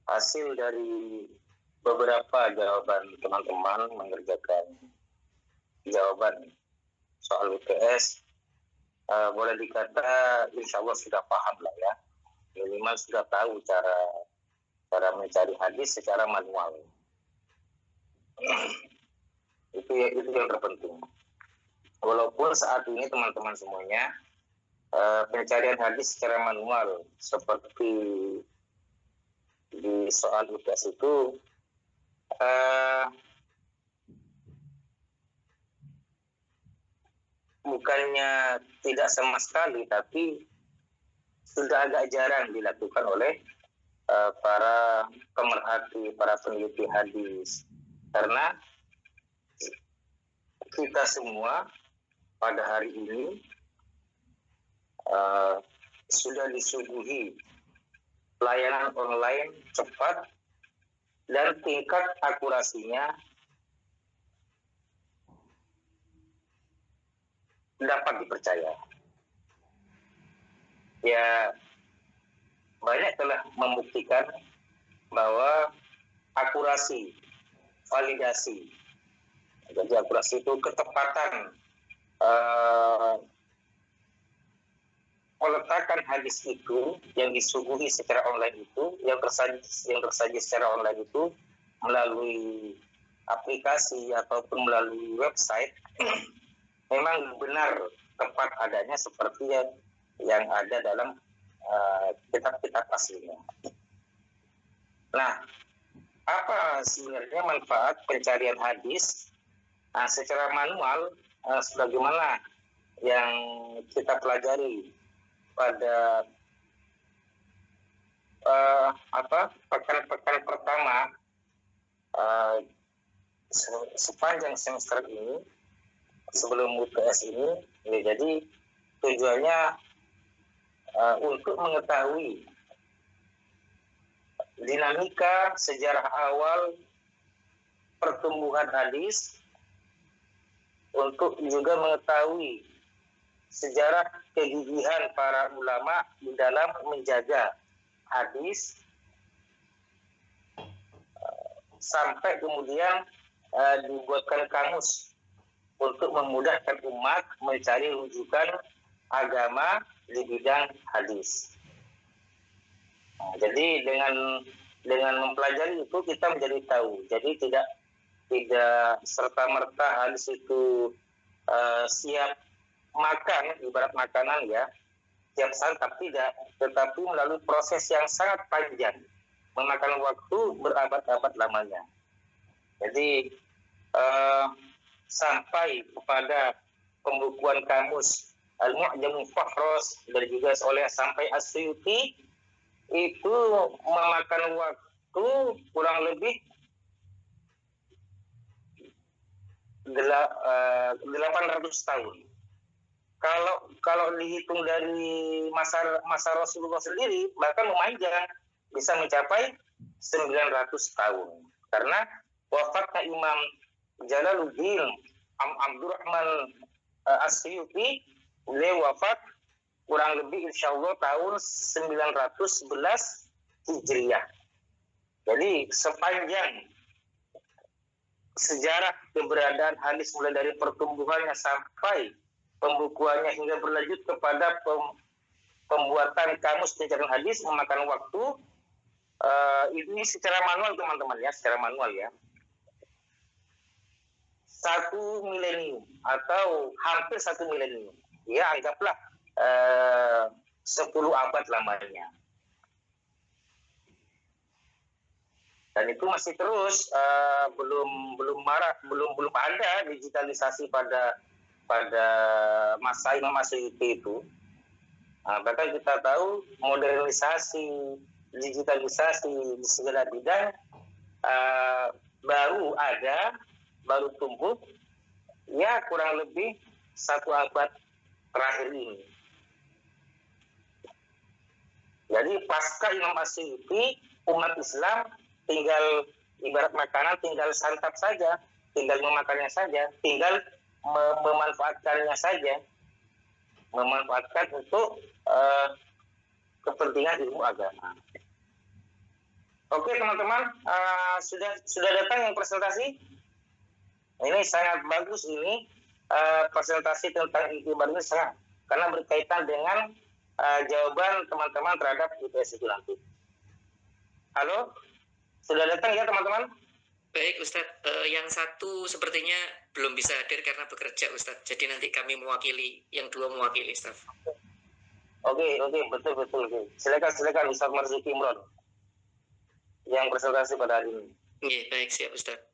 hasil dari beberapa jawaban teman-teman mengerjakan jawaban soal UTS, boleh dikata insya Allah sudah paham lah ya, minimal sudah tahu cara mencari hadis secara manual. itu yang terpenting. Walaupun saat ini teman-teman semuanya pencarian hadis secara manual seperti di soal UTS itu bukannya tidak sama sekali, tapi sudah agak jarang dilakukan oleh para pemerhati, para peneliti hadis, karena kita semua pada hari ini sudah disuguhi layanan online cepat dan tingkat akurasinya dapat dipercaya. Ya, banyak telah membuktikan bahwa akurasi, validasi, jadi akurasi itu ketepatan meletakkan hadis itu yang disuguhi secara online itu, yang tersaji secara online itu melalui aplikasi ataupun melalui website memang benar tepat adanya seperti yang ada dalam kitab-kitab aslinya. Nah, apa sebenarnya manfaat pencarian hadis secara manual sebagaimana yang kita pelajari pada pekan-pekan pertama sepanjang semester ini sebelum UTS ini. Jadi tujuannya untuk mengetahui dinamika sejarah awal pertumbuhan hadis, untuk juga mengetahui sejarah kegigihan para ulama di dalam menjaga hadis, sampai kemudian dibuatkan kamus untuk memudahkan umat mencari rujukan agama di bidang hadis. Jadi dengan mempelajari itu kita menjadi tahu. Jadi tidak serta-merta hadis itu siap makan, ibarat makanan ya, siap santap, tidak, tetapi melalui proses yang sangat panjang, memakan waktu berabad-abad lamanya. Jadi sampai kepada pembukuan kamus Al-Mu'jamul Fahros dan juga oleh sampai As-Suyuti, itu memakan waktu kurang lebih 800 tahun. Kalau dihitung dari masa Rasulullah sendiri, bahkan memanjang, bisa mencapai 900 tahun. Karena wafatnya Imam Jalaluddin Abdurrahman As-Suyuti, beliau wafat kurang lebih insya Allah tahun 911 Hijriah. Jadi sepanjang sejarah keberadaan hadis mulai dari pertumbuhannya sampai pembukuannya hingga berlanjut kepada pembuatan kamus pencarian hadis memakan waktu ini secara manual teman-teman ya, secara manual ya, 1 milenium atau hampir 1 milenium ya, anggaplah 10 abad lamanya. Dan itu masih terus belum ada digitalisasi pada masa Imam As-Suyuti itu. Bahkan kita tahu modernisasi, digitalisasi di segala bidang baru tumbuh ya kurang lebih 1 abad terakhir ini. Jadi pasca Imam As-Suyuti, umat Islam tinggal ibarat makanan, tinggal santap saja, tinggal memakannya saja, tinggal memanfaatkannya saja, memanfaatkan untuk kepentingan ilmu agama. Oke teman-teman, sudah datang yang presentasi. Ini sangat bagus ini presentasi tentang itibar ini sangat, karena berkaitan dengan jawaban teman-teman terhadap IPS itu nanti. Halo, sudah datang ya teman-teman? Baik Ustadz, yang satu sepertinya belum bisa hadir karena bekerja Ustadz. Jadi nanti kami mewakili, yang dua mewakili Ustadz. Oke, betul. Silakan Ustadz Marzuki Imron yang presentasi pada hari ini. Oke, baik, siap Ustadz.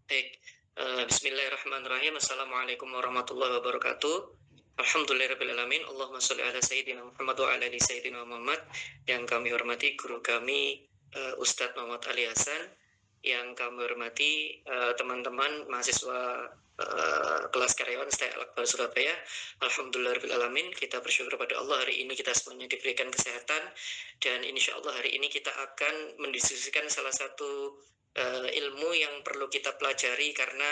Baik, bismillahirrahmanirrahim. Assalamualaikum warahmatullahi wabarakatuh. Alhamdulillahirrahmanirrahim. Allahumma sholli ala Sayyidina Muhammad wa ala ali Sayyidina Muhammad. Yang kami hormati guru kami Ustadz Muhammad Ali Hasan. Yang kami hormati teman-teman mahasiswa kelas karyawan STI Al-Akbar Surabaya. Alhamdulillahirrahmanirrahim. Kita bersyukur kepada Allah hari ini kita semuanya diberikan kesehatan. Dan insya Allah hari ini kita akan mendiskusikan salah satu ilmu yang perlu kita pelajari, karena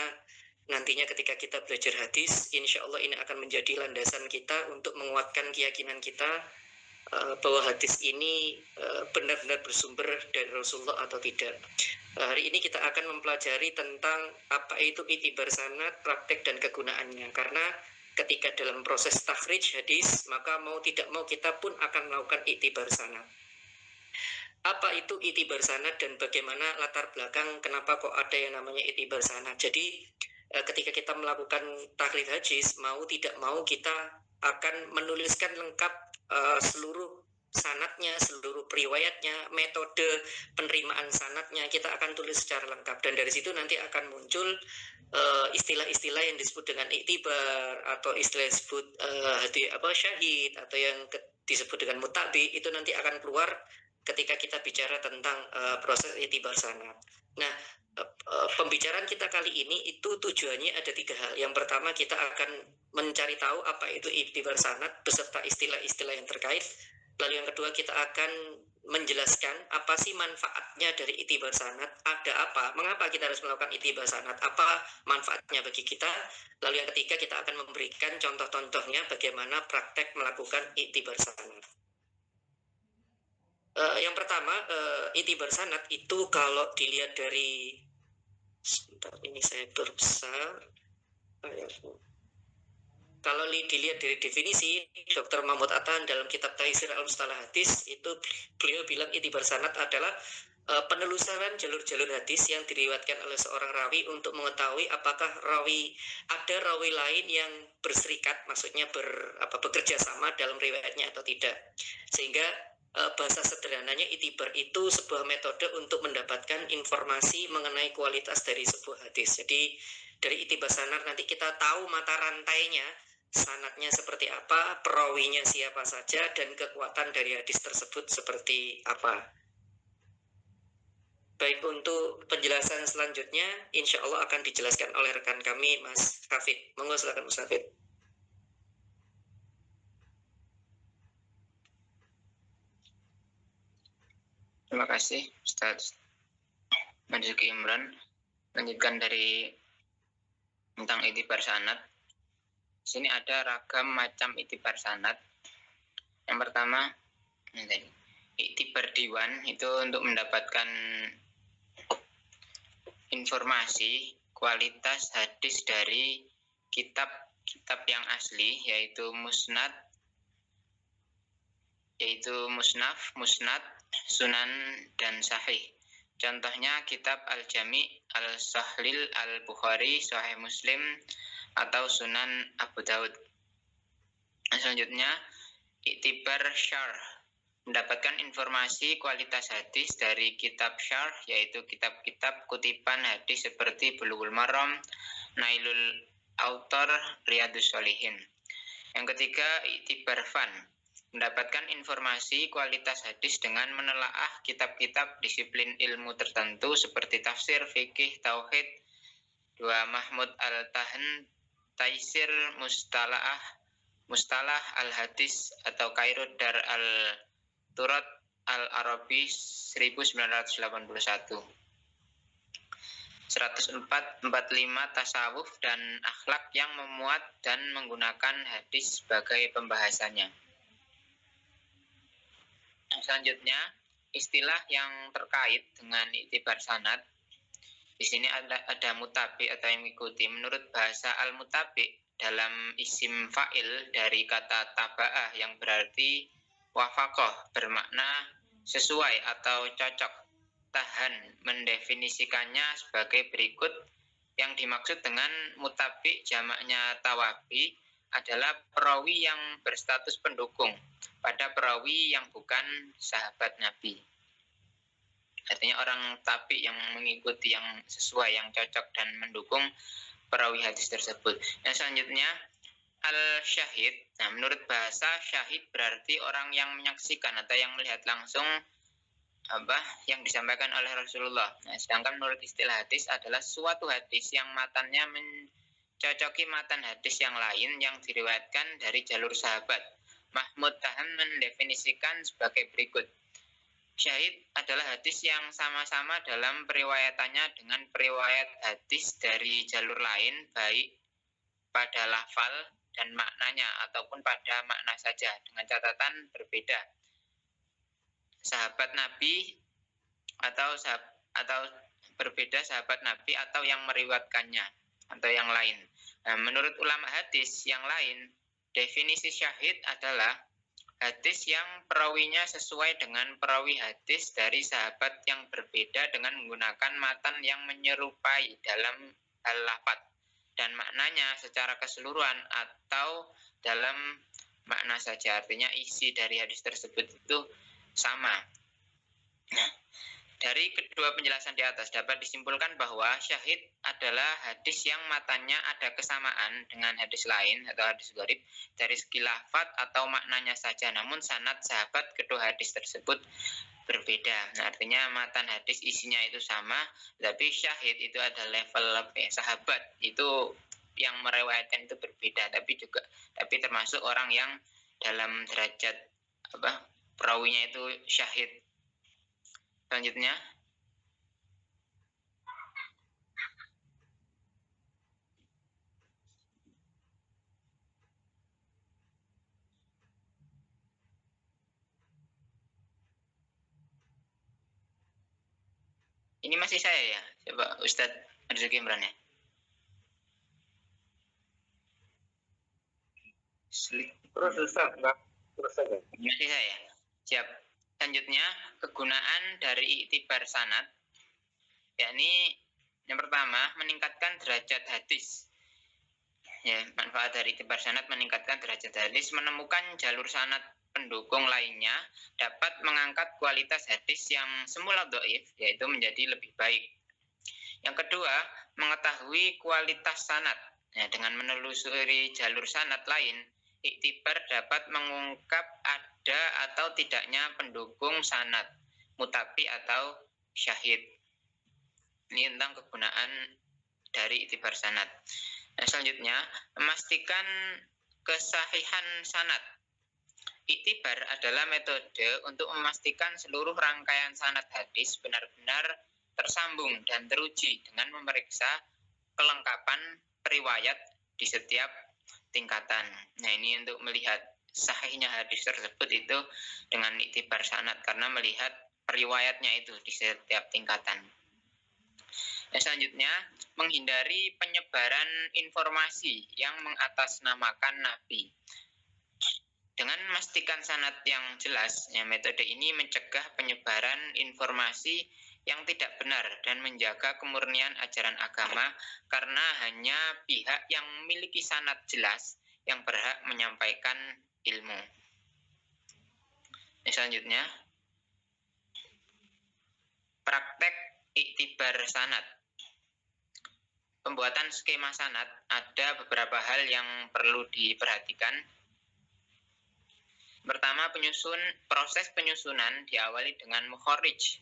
nantinya ketika kita belajar hadis, insya Allah ini akan menjadi landasan kita untuk menguatkan keyakinan kita bahwa hadis ini benar-benar bersumber dari Rasulullah atau tidak. Hari ini kita akan mempelajari tentang apa itu itibar sanad, praktek dan kegunaannya, karena ketika dalam proses takhrij hadis, maka mau tidak mau kita pun akan melakukan itibar sanad. Apa itu itibar sanad dan bagaimana latar belakang kenapa kok ada yang namanya itibar sanad? Jadi ketika kita melakukan takhrij hadis, mau tidak mau kita akan menuliskan lengkap seluruh sanadnya, seluruh periwayatnya, metode penerimaan sanadnya kita akan tulis secara lengkap, dan dari situ nanti akan muncul istilah-istilah yang disebut dengan iktibar atau istilah disebut syahid atau yang disebut dengan mutabi, itu nanti akan keluar ketika kita bicara tentang proses iktibar sanad. Nah, pembicaraan kita kali ini itu tujuannya ada 3 hal. Yang pertama, kita akan mencari tahu apa itu iktibar sanad beserta istilah-istilah yang terkait. Lalu yang kedua, kita akan menjelaskan apa sih manfaatnya dari iktibar sanad, ada apa, mengapa kita harus melakukan iktibar sanad, apa manfaatnya bagi kita. Lalu yang ketiga, kita akan memberikan contoh-contohnya bagaimana praktek melakukan iktibar sanad. Yang pertama, iktibar sanad itu kalau dilihat dari, sebentar ini saya berbesar. Kalau dilihat dari definisi Dr. Mahmud Athan dalam kitab Taisir al-Mustalah Hadis, itu beliau bilang iktibar sanad adalah penelusuran jalur-jalur hadis yang diriwayatkan oleh seorang rawi untuk mengetahui apakah ada rawi lain yang berserikat, maksudnya bekerja sama dalam riwayatnya atau tidak. Sehingga bahasa sederhananya iktibar itu sebuah metode untuk mendapatkan informasi mengenai kualitas dari sebuah hadis. Jadi dari iktibar sanad nanti kita tahu mata rantainya, sanadnya seperti apa, perawinya siapa saja, dan kekuatan dari hadis tersebut seperti apa. Baik, untuk penjelasan selanjutnya insya Allah akan dijelaskan oleh rekan kami Mas Hafid. Monggo silakan Mas Hafid. Terima kasih Ustaz Marzuki Imron. Lanjutkan dari tentang iktibar sanad. Di sini ada ragam macam iktibar sanad. Yang pertama, iktibar diwan itu untuk mendapatkan informasi kualitas hadis dari kitab yang asli, yaitu musnad, musnad, sunan, dan sahih. Contohnya kitab Al-Jami' Al-Sahlil Al-Bukhari, Sahih Muslim, atau Sunan Abu Daud. Selanjutnya, iktibar syarh, mendapatkan informasi kualitas hadis dari kitab syarh, yaitu kitab-kitab kutipan hadis seperti Bulughul Maram, Nailul Autar, Riyadhus Shalihin. Yang ketiga, iktibar fan, mendapatkan informasi kualitas hadis dengan menelaah kitab-kitab disiplin ilmu tertentu seperti tafsir, fikih, tauhid. Dua, Mahmud Al-Tahan, Taisir Mustalah Al-Hadis atau Kairo Dar Al-Turat Al-Arabi 1981. 104, 45 tasawuf dan akhlak yang memuat dan menggunakan hadis sebagai pembahasannya. Selanjutnya, istilah yang terkait dengan iktibar sanad. Di sini ada mutabi atau yang mengikuti. Menurut bahasa al-mutabi dalam isim fa'il dari kata taba'ah yang berarti wafaqah, bermakna sesuai atau cocok. Tahan mendefinisikannya sebagai berikut. Yang dimaksud dengan mutabi jamaknya tawabi adalah perawi yang berstatus pendukung pada perawi yang bukan sahabat Nabi. Artinya orang tabi yang mengikuti, yang sesuai, yang cocok dan mendukung perawi hadis tersebut. Yang selanjutnya al-syahid. Nah, menurut bahasa syahid berarti orang yang menyaksikan atau yang melihat langsung yang disampaikan oleh Rasulullah. Nah, sedangkan menurut istilah hadis adalah suatu hadis yang matannya mencocoki matan hadis yang lain yang diriwayatkan dari jalur sahabat. Mahmud Tahan mendefinisikan sebagai berikut. Syahid adalah hadis yang sama-sama dalam periwayatannya dengan periwayat hadis dari jalur lain, baik pada lafal dan maknanya ataupun pada makna saja, dengan catatan berbeda. Sahabat Nabi atau berbeda sahabat Nabi atau yang meriwayatkannya atau yang lain. Nah, menurut ulama hadis yang lain, definisi syahid adalah hadis yang perawinya sesuai dengan perawi hadis dari sahabat yang berbeda dengan menggunakan matan yang menyerupai dalam hal lafaz dan maknanya secara keseluruhan atau dalam makna saja. Artinya isi dari hadis tersebut itu sama. Nah, dari kedua penjelasan di atas dapat disimpulkan bahwa syahid adalah hadis yang matanya ada kesamaan dengan hadis lain atau hadis gharib dari segi lafaz atau maknanya saja, namun sanad sahabat kedua hadis tersebut berbeda. Nah, artinya matan hadis isinya itu sama, tapi syahid itu ada level sahabat itu yang meriwayatkan itu berbeda, tapi termasuk orang yang dalam derajat perawinya itu syahid. Selanjutnya, ini masih saya ya, coba Ustadz Arzuki Imran ya. Terus Ustaz, terus saja. Masih saya. Siap. Selanjutnya, kegunaan dari iktibar sanad, yakni yang pertama meningkatkan derajat hadis. Ya, manfaat dari iktibar sanad meningkatkan derajat hadis, menemukan jalur sanad pendukung lainnya dapat mengangkat kualitas hadis yang semula dhaif, yaitu menjadi lebih baik. Yang kedua, mengetahui kualitas sanad. Ya, dengan menelusuri jalur sanad lain, iktibar dapat mengungkap ada atau tidaknya pendukung sanad, mutabi atau syahid. Ini tentang kegunaan dari iktibar sanad. Nah, selanjutnya, memastikan kesahihan sanad. Iktibar adalah metode untuk memastikan seluruh rangkaian sanad hadis benar-benar tersambung dan teruji dengan memeriksa kelengkapan periwayat di setiap tingkatan. Nah, ini untuk melihat sahihnya hadis tersebut itu dengan iktibar sanad karena melihat periwayatnya itu di setiap tingkatan. Nah, selanjutnya, menghindari penyebaran informasi yang mengatasnamakan Nabi. Dengan memastikan sanad yang jelas, ya, metode ini mencegah penyebaran informasi yang tidak benar dan menjaga kemurnian ajaran agama karena hanya pihak yang memiliki sanad jelas yang berhak menyampaikan ilmu. Selanjutnya, praktek iktibar sanad. Pembuatan skema sanad ada beberapa hal yang perlu diperhatikan. Pertama, proses penyusunan diawali dengan mukharrij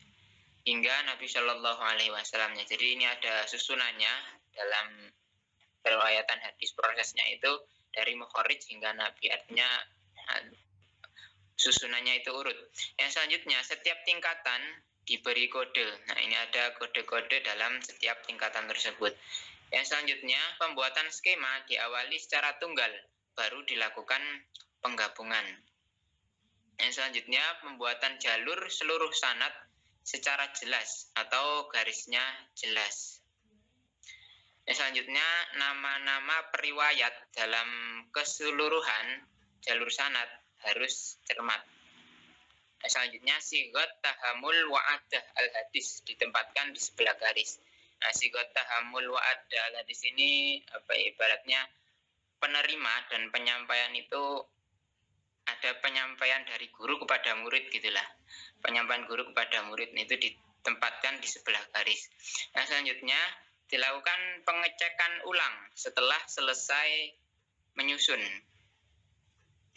hingga Nabi Shallallahu Alaihi Wasallam. Jadi ini ada susunannya dalam periwayatan hadis, prosesnya itu dari mukharrij hingga Nabi, artinya susunannya itu urut. Yang selanjutnya, setiap tingkatan diberi kode. Nah, ini ada kode-kode dalam setiap tingkatan tersebut. Yang selanjutnya, pembuatan skema diawali secara tunggal, baru dilakukan penggabungan. Yang selanjutnya, pembuatan jalur seluruh sanad secara jelas atau garisnya jelas. Yang selanjutnya, nama-nama periwayat dalam keseluruhan jalur sanad harus cermat. Yang selanjutnya, sigot tahamul wa'adah al-hadis ditempatkan di sebelah garis. Nah, sigot tahamul wa'adah al-hadis ini ibaratnya penerima dan penyampaian itu ada penyampaian dari guru kepada murid gitulah. Penyampaian guru kepada murid itu ditempatkan di sebelah garis. Nah, selanjutnya dilakukan pengecekan ulang setelah selesai menyusun.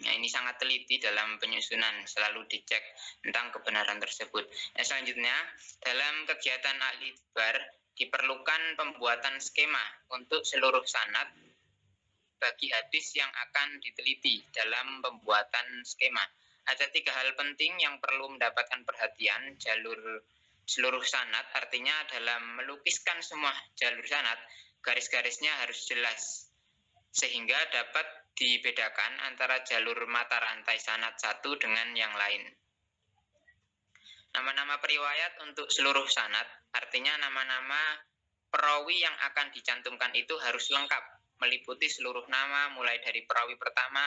Nah, ini sangat teliti dalam penyusunan, selalu dicek tentang kebenaran tersebut. Nah, selanjutnya, dalam kegiatan al-idbar diperlukan pembuatan skema untuk seluruh sanad bagi hadis yang akan diteliti dalam pembuatan skema. Ada 3 hal penting yang perlu mendapatkan perhatian jalur seluruh sanad, artinya dalam melukiskan semua jalur sanad, garis-garisnya harus jelas, sehingga dapat dibedakan antara jalur mata rantai sanad satu dengan yang lain. Nama-nama periwayat untuk seluruh sanad, artinya nama-nama perawi yang akan dicantumkan itu harus lengkap, meliputi seluruh nama mulai dari perawi pertama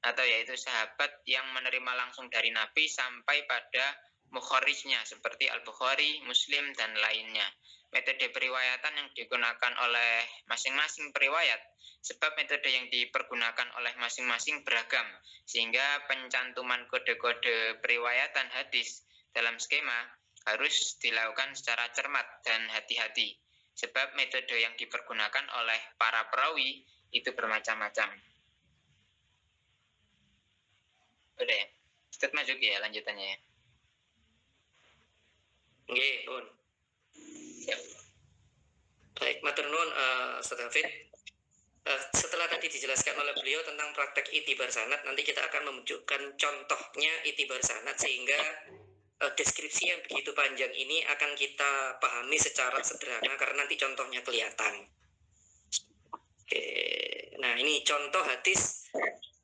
atau yaitu sahabat yang menerima langsung dari Nabi sampai pada mukhorijnya seperti Al-Bukhari, Muslim, dan lainnya. Metode periwayatan yang digunakan oleh masing-masing periwayat, sebab metode yang dipergunakan oleh masing-masing beragam, sehingga pencantuman kode-kode periwayatan hadis dalam skema harus dilakukan secara cermat dan hati-hati, sebab metode yang dipergunakan oleh para perawi itu bermacam-macam. Udah ya? Ustaz maju ya lanjutannya ya. Nggih, nuwun. Baik, matur nuwun Ustaz Hafid. Setelah tadi dijelaskan oleh beliau tentang praktek itibar sanad, nanti kita akan menunjukkan contohnya itibar sanad sehingga deskripsi yang begitu panjang ini akan kita pahami secara sederhana karena nanti contohnya kelihatan. Oke, nah ini contoh hadis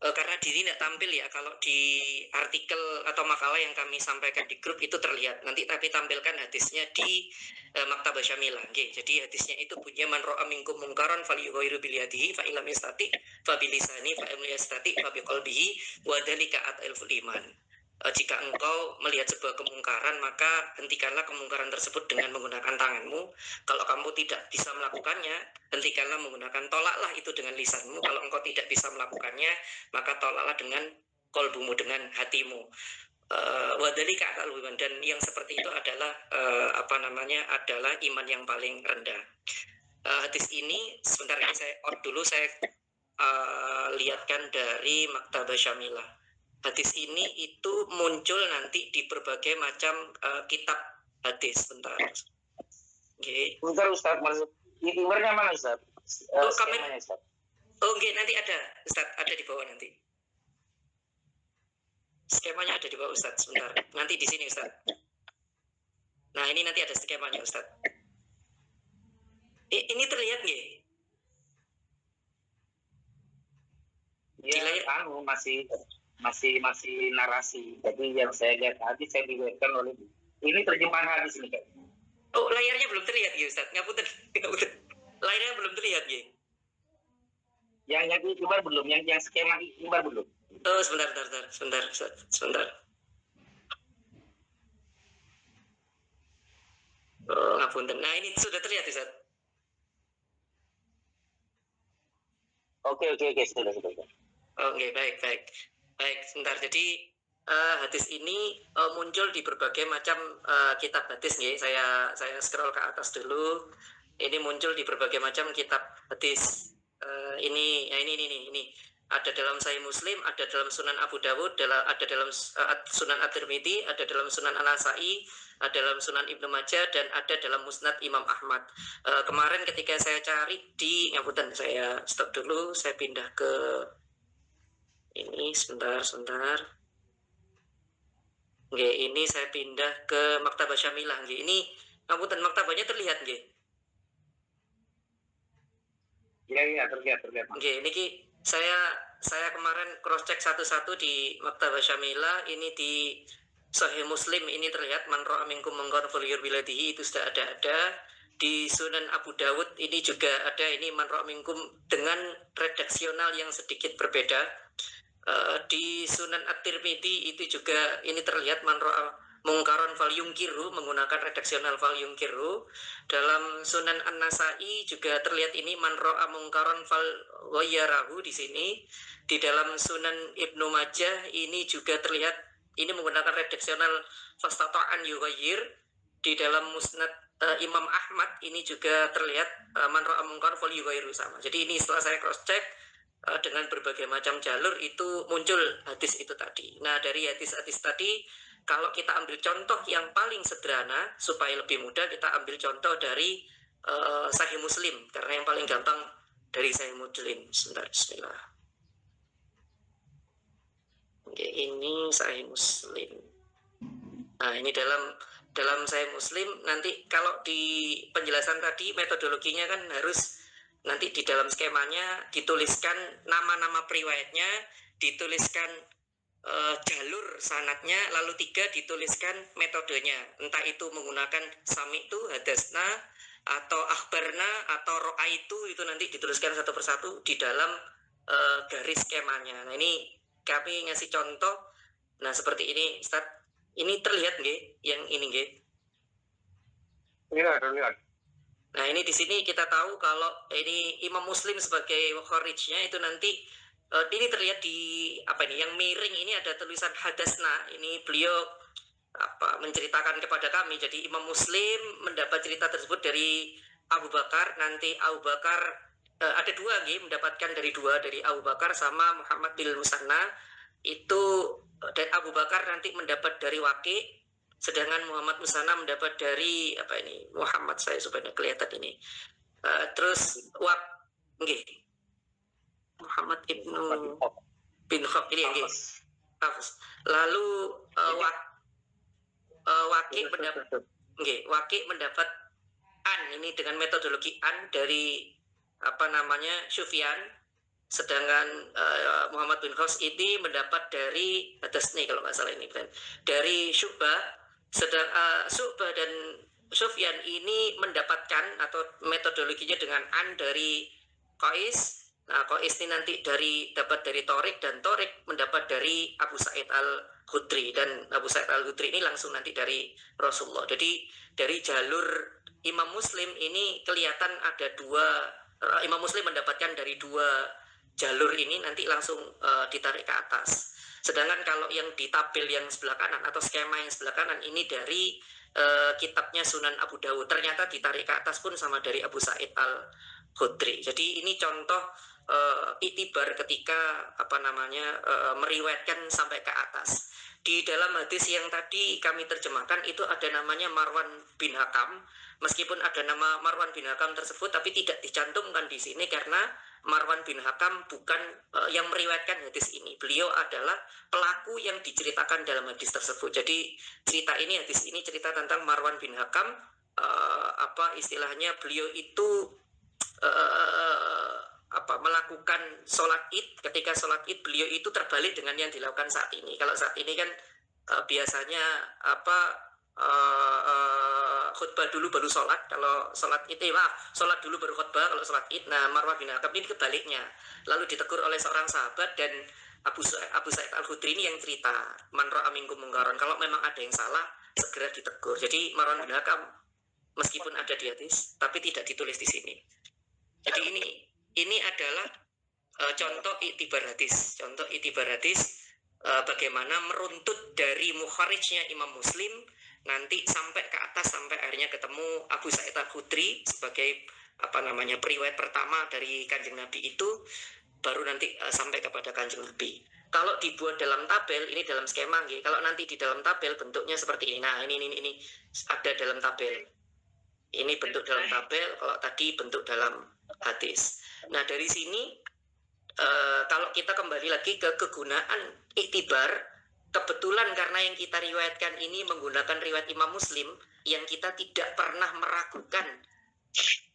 karena di sini tidak tampil ya, kalau di artikel atau makalah yang kami sampaikan di grup itu terlihat. Nanti tapi tampilkan hadisnya di Maktabah Syamilah. Okay, jadi hadisnya itu bunyinya man ra'a minkum mungkaran falyughayyiru bi yadihi fa illam yastati fa bi lisani fa illam yastati fa bi qalbihi wa dzalika at'alul iman. Jika engkau melihat sebuah kemungkaran, maka hentikanlah kemungkaran tersebut dengan menggunakan tanganmu. Kalau kamu tidak bisa melakukannya, hentikanlah menggunakan, tolaklah itu dengan lisanmu. Kalau engkau tidak bisa melakukannya, maka tolaklah dengan kolbumu, dengan hatimu. Wadhalika atal iman, dan yang seperti itu adalah adalah iman yang paling rendah. Hadis ini sebentar ini saya dulu saya lihatkan dari Maktabah Syamilah. Hadis ini itu muncul nanti di berbagai macam kitab hadis. Bentar. Okay. Bentar Ustaz, maksud itibarnya mana Ustaz? Skemanya Ustaz. Oh, okay, nanti ada Ustaz, ada di bawah nanti. Skemanya ada di bawah Ustaz, sebentar. Nanti di sini Ustaz. Nah, ini nanti ada skemanya Ustaz. Ini terlihat nggih? Ya, masih narasi. Jadi yang saya lihat tadi saya dilihatkan oleh ini terjemahan hadis ini kan. Oh, layarnya belum terlihat ya Ustaz. Ngapunten. Layarnya belum terlihat ya. Yang itibar belum, yang skema itibar belum. Oh, sebentar Ustaz. Sebentar. Oh, ngapunten. Nah, ini sudah terlihat Ustaz. Oke, sudah. Oke, baik. Baik, sebentar. Jadi hadis ini muncul di berbagai macam kitab hadis nggih. Saya scroll ke atas dulu. Ini muncul di berbagai macam kitab hadis. Ini ada dalam Sahih Muslim, ada dalam Sunan Abu Dawud, ada dalam Sunan At-Tirmidzi, ada dalam Sunan An-Nasa'i, ada dalam Sunan Ibnu Majah, dan ada dalam Musnad Imam Ahmad. Kemarin ketika saya cari di ngapunten, saya stop dulu, saya pindah ke ini sebentar. Nggih, ini saya pindah ke Maktabah Syamilah nggih. Ini ngapunten maktabahnya terlihat nggih. Iya, terlihat. Nggih, niki saya kemarin cross check satu-satu di Maktabah Syamilah, ini di Sahih Muslim ini terlihat man ra'a minkum munkaran falyughayyirhu biladihi, itu sudah ada. Di Sunan Abu Dawud ini juga ada, ini man ra'a minkum dengan redaksional yang sedikit berbeda. Di Sunan At-Tirmidzi itu juga ini terlihat man ra'a mungkaron falyungkirhu menggunakan redaksional falyungkirhu. Dalam Sunan An-Nasai juga terlihat ini man ra'a mungkaron falyarahu di sini. Di dalam Sunan Ibnu Majah ini juga terlihat ini menggunakan redaksional fastata'an yughayyir. Di dalam Musnad Imam Ahmad ini juga terlihat man ra'a mungkaron falyughayyirhu sama. Jadi ini setelah saya cross check dengan berbagai macam jalur itu muncul hadis itu tadi. Nah, dari hadis-hadis tadi kalau kita ambil contoh yang paling sederhana supaya lebih mudah, kita ambil contoh dari Sahih Muslim karena yang paling gampang dari Sahih Muslim. Sebentar, bismillah. Oke, ini Sahih Muslim. Nah, ini dalam Sahih Muslim nanti kalau di penjelasan tadi metodologinya kan harus nanti di dalam skemanya dituliskan nama-nama periwayatnya, dituliskan jalur sanatnya, lalu 3 dituliskan metodenya, entah itu menggunakan sami'tu, hadasna, atau akhbarna, atau ro'aitu, itu nanti dituliskan satu persatu di dalam garis skemanya. Nah, ini kami ngasih contoh. Nah, seperti ini, Ustaz. Ini terlihat nggih, yang ini nggih? Iya, terlihat. Nah, ini di sini kita tahu kalau ini Imam Muslim sebagai kharijnya itu nanti ini terlihat di apa ini yang miring ini ada tulisan hadasna. Ini beliau menceritakan kepada kami. Jadi Imam Muslim mendapat cerita tersebut dari Abu Bakar. Nanti Abu Bakar ada 2 nih, mendapatkan dari Abu Bakar sama Muhammad bin Musanna. Itu dan Abu Bakar nanti mendapat dari Waqi', sedangkan Muhammad Musanna mendapat dari Muhammad, saya supaya kelihatan ini. Terus nggih. Muhammad Ibnu bin Khab ini nggih. Lalu Waqi' mendapat an ini dengan metodologi an dari Sufyan, sedangkan Muhammad bin Khos ini mendapat dari Hadasni kalau nggak salah ini dari Syu'bah, sedang Syu'bah dan Sufyan ini mendapatkan atau metodologinya dengan an dari Qais. Nah, Qais ini nanti dapat dari Torik, dan Torik mendapat dari Abu Sa'id Al-Khudri, dan Abu Sa'id Al-Khudri ini langsung nanti dari Rasulullah. Jadi dari jalur Imam Muslim ini kelihatan ada 2, Imam Muslim mendapatkan dari 2 jalur ini nanti langsung ditarik ke atas. Sedangkan kalau yang di tabel yang sebelah kanan atau skema yang sebelah kanan ini dari kitabnya Sunan Abu Dawud, ternyata ditarik ke atas pun sama dari Abu Sa'id Al-Khudri. Jadi ini contoh itibar ketika meriwayatkan sampai ke atas. Di dalam hadis yang tadi kami terjemahkan itu ada namanya Marwan bin Hakam. Meskipun ada nama Marwan bin Hakam tersebut, tapi tidak dicantumkan di sini karena Marwan bin Hakam bukan yang meriwayatkan hadis ini. Beliau adalah pelaku yang diceritakan dalam hadis tersebut. Jadi hadis ini cerita tentang Marwan bin Hakam. Istilahnya beliau itu melakukan sholat id. Ketika sholat id beliau itu terbalik dengan yang dilakukan saat ini. Kalau saat ini kan biasanya khutbah dulu baru sholat. Kalau sholat id sholat dulu baru khutbah kalau sholat id. Nah, Marwan bin Hakam ini kebaliknya, lalu ditegur oleh seorang sahabat, dan Abu Sa'id Al-Khudri ini yang cerita man ra'a minkum mungkaran, kalau memang ada yang salah segera ditegur. Jadi Marwan bin Hakam meskipun ada di hadis tapi tidak ditulis di sini. Jadi ini adalah contoh itibar hadis. Bagaimana meruntut dari mukharijnya Imam Muslim nanti sampai ke atas, sampai akhirnya ketemu Abu Sa'id Al-Khudri sebagai periwayat pertama dari Kanjeng Nabi, itu baru nanti sampai kepada Kanjeng Nabi. Kalau dibuat dalam tabel, ini dalam skema gitu. Kalau nanti di dalam tabel bentuknya seperti ini. Nah, ini ada dalam tabel. Ini bentuk dalam tabel, kalau tadi bentuk dalam hadis. Nah, dari sini kalau kita kembali lagi ke kegunaan iktibar, kebetulan karena yang kita riwayatkan ini menggunakan riwayat Imam Muslim, yang kita tidak pernah meragukan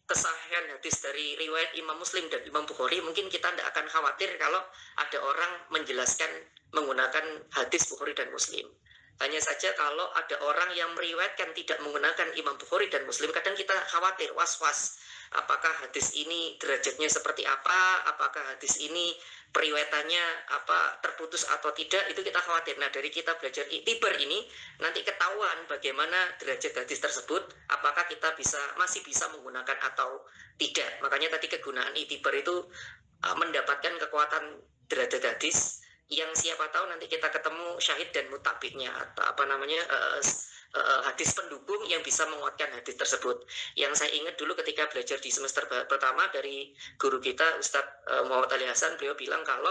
kesahihan hadis dari riwayat Imam Muslim dan Imam Bukhari, mungkin kita tidak akan khawatir kalau ada orang menjelaskan menggunakan hadis Bukhari dan Muslim. Hanya saja kalau ada orang yang meriwayatkan tidak menggunakan Imam Bukhari dan Muslim, kadang kita khawatir, was-was. Apakah hadis ini derajatnya seperti apa? Apakah hadis ini periwayatannya terputus atau tidak? Itu kita khawatir. Nah, dari kita belajar iktibar ini nanti ketahuan bagaimana derajat hadis tersebut, apakah kita masih bisa menggunakan atau tidak. Makanya tadi kegunaan iktibar itu mendapatkan kekuatan derajat hadis yang siapa tahu nanti kita ketemu syahid dan mutabiknya atau hadis pendukung yang bisa menguatkan hadis tersebut. Yang saya ingat dulu ketika belajar di semester pertama dari guru kita Ustadz Muhammad Ali Hasan, beliau bilang kalau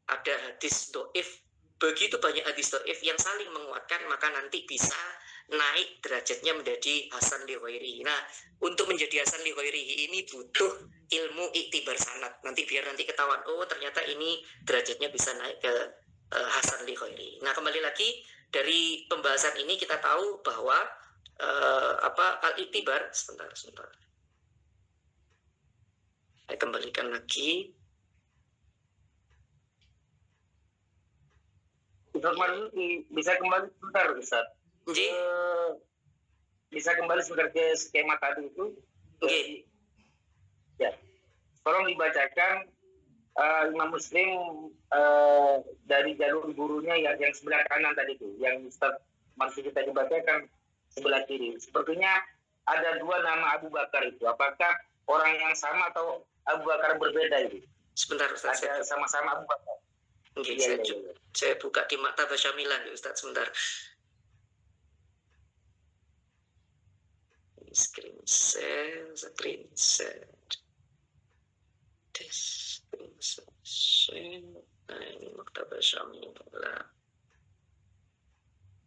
ada hadis do'if, begitu banyak hadis do'if yang saling menguatkan, maka nanti bisa naik derajatnya menjadi hasan li ghairihi. Nah, untuk menjadi hasan li ghairihi ini butuh ilmu iktibar sanad. Nanti biar nanti ketahuan, oh ternyata ini derajatnya bisa naik ke hasan li ghairihi. Nah, kembali lagi dari pembahasan ini kita tahu bahwa al-iktibar, sebentar. Saya kembalikan lagi. Bisa kembali sebentar, Ustaz. Bisa kembali sebentar ke skema tadi itu. Ya, tolong dibacakan Imam Muslim dari jalur gurunya yang sebelah kanan tadi itu, yang Ustaz masih kita dibacakan sebelah kiri. Sepertinya ada dua nama Abu Bakar itu. Apakah orang yang sama atau Abu Bakar berbeda itu? Sebentar, Ustaz. Ada sama-sama Abu Bakar. Saya buka di Maktabah Syamilan, Ustaz, sebentar. Screen share. Nah, ini Maktabah Syamilan.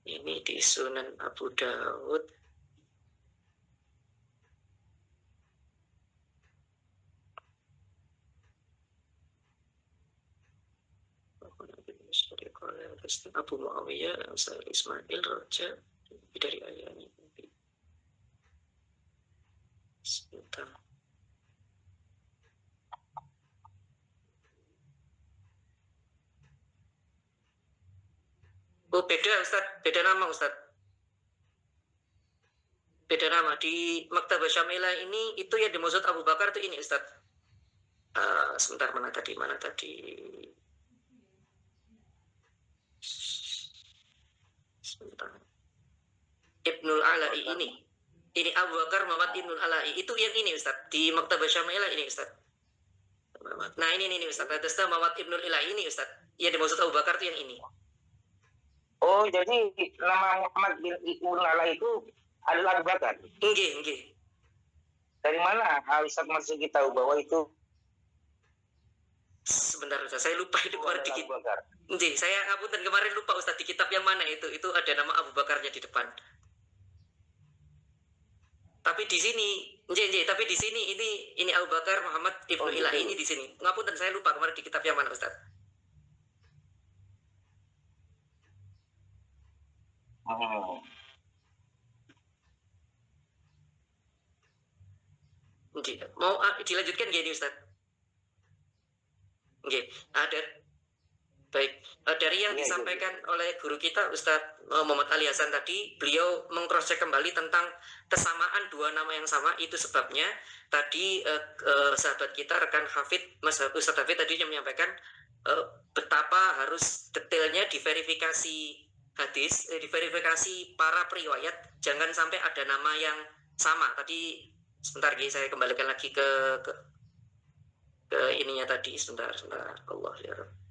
Ini di Sunan Abu Dawud. Abu Muawiyah Ismail Raja dari ayahnya. Sebentar. Oh, beda Ustaz, beda nama Ustaz. Beda nama. Di Maktabah Syamilah ini itu yang dimaksud Abu Bakar itu ini Ustaz. Sebentar, mana tadi? Sebentar. Ibnul Ala'i ini Abu Bakar Muhammad Ibnul Ala'i itu yang ini Ustaz, di Maktabah Syamilah ini Ustaz. Nah ini Ustaz, atas nama Muhammad Ibnul Ala'i ini Ustaz, yang dimaksud Abu Bakar itu yang ini. Oh, jadi nama Muhammad bin Ibnul Ala'i itu adalah Abu Bakar? Nggih. Dari mana Ustaz masih kita tahu bahwa itu? Sebentar Ustaz, saya lupa itu kemarin di kitab. Saya ngapunten kemarin lupa Ustaz, di kitab yang mana itu ada nama Abu Bakarnya di depan. Tapi di sini, tapi di sini ini Abu Bakar Muhammad Ibnu Ilahi ini di sini. Ngapunten saya lupa kemarin di kitab yang mana Ustaz. Mau dilanjutkan gini Ustaz? Ada. Baik, dari yang disampaikan oleh guru kita Ustadz Muhammad Ali Hasan tadi, beliau mengcrosscheck kembali tentang kesamaan dua nama yang sama. Itu sebabnya tadi sahabat kita rekan Hafid, Mas Ustadz Hafid tadi yang menyampaikan betapa harus detailnya diverifikasi hadis, diverifikasi para periwayat, jangan sampai ada nama yang sama. Tadi sebentar saya kembalikan lagi ke ininya tadi, sebentar Allah ya Rabb.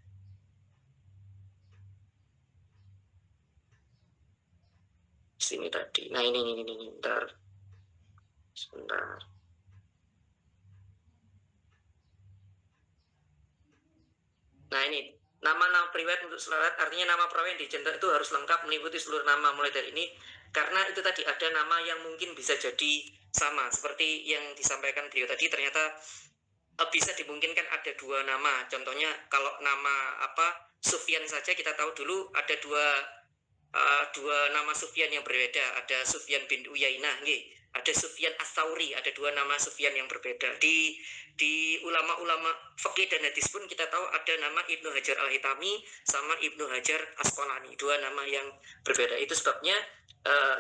Sini tadi. Nah ini sebentar. Nah ini nama-nama periwayat untuk selawat, artinya nama perawi yang dicetak itu harus lengkap meliputi seluruh nama mulai dari ini, karena itu tadi ada nama yang mungkin bisa jadi sama seperti yang disampaikan beliau tadi. Ternyata bisa dimungkinkan ada dua nama. Contohnya kalau nama Sufyan saja kita tahu dulu ada dua nama Sufyan yang berbeda. Ada Sufyan bin Uyainah, ada Sufyan Ats-Tsauri, ada dua nama Sufyan yang berbeda. Di ulama-ulama fikih dan hadis pun kita tahu ada nama Ibnu Hajar Al-Hitami sama Ibnu Hajar Asqalani, dua nama yang berbeda. Itu sebabnya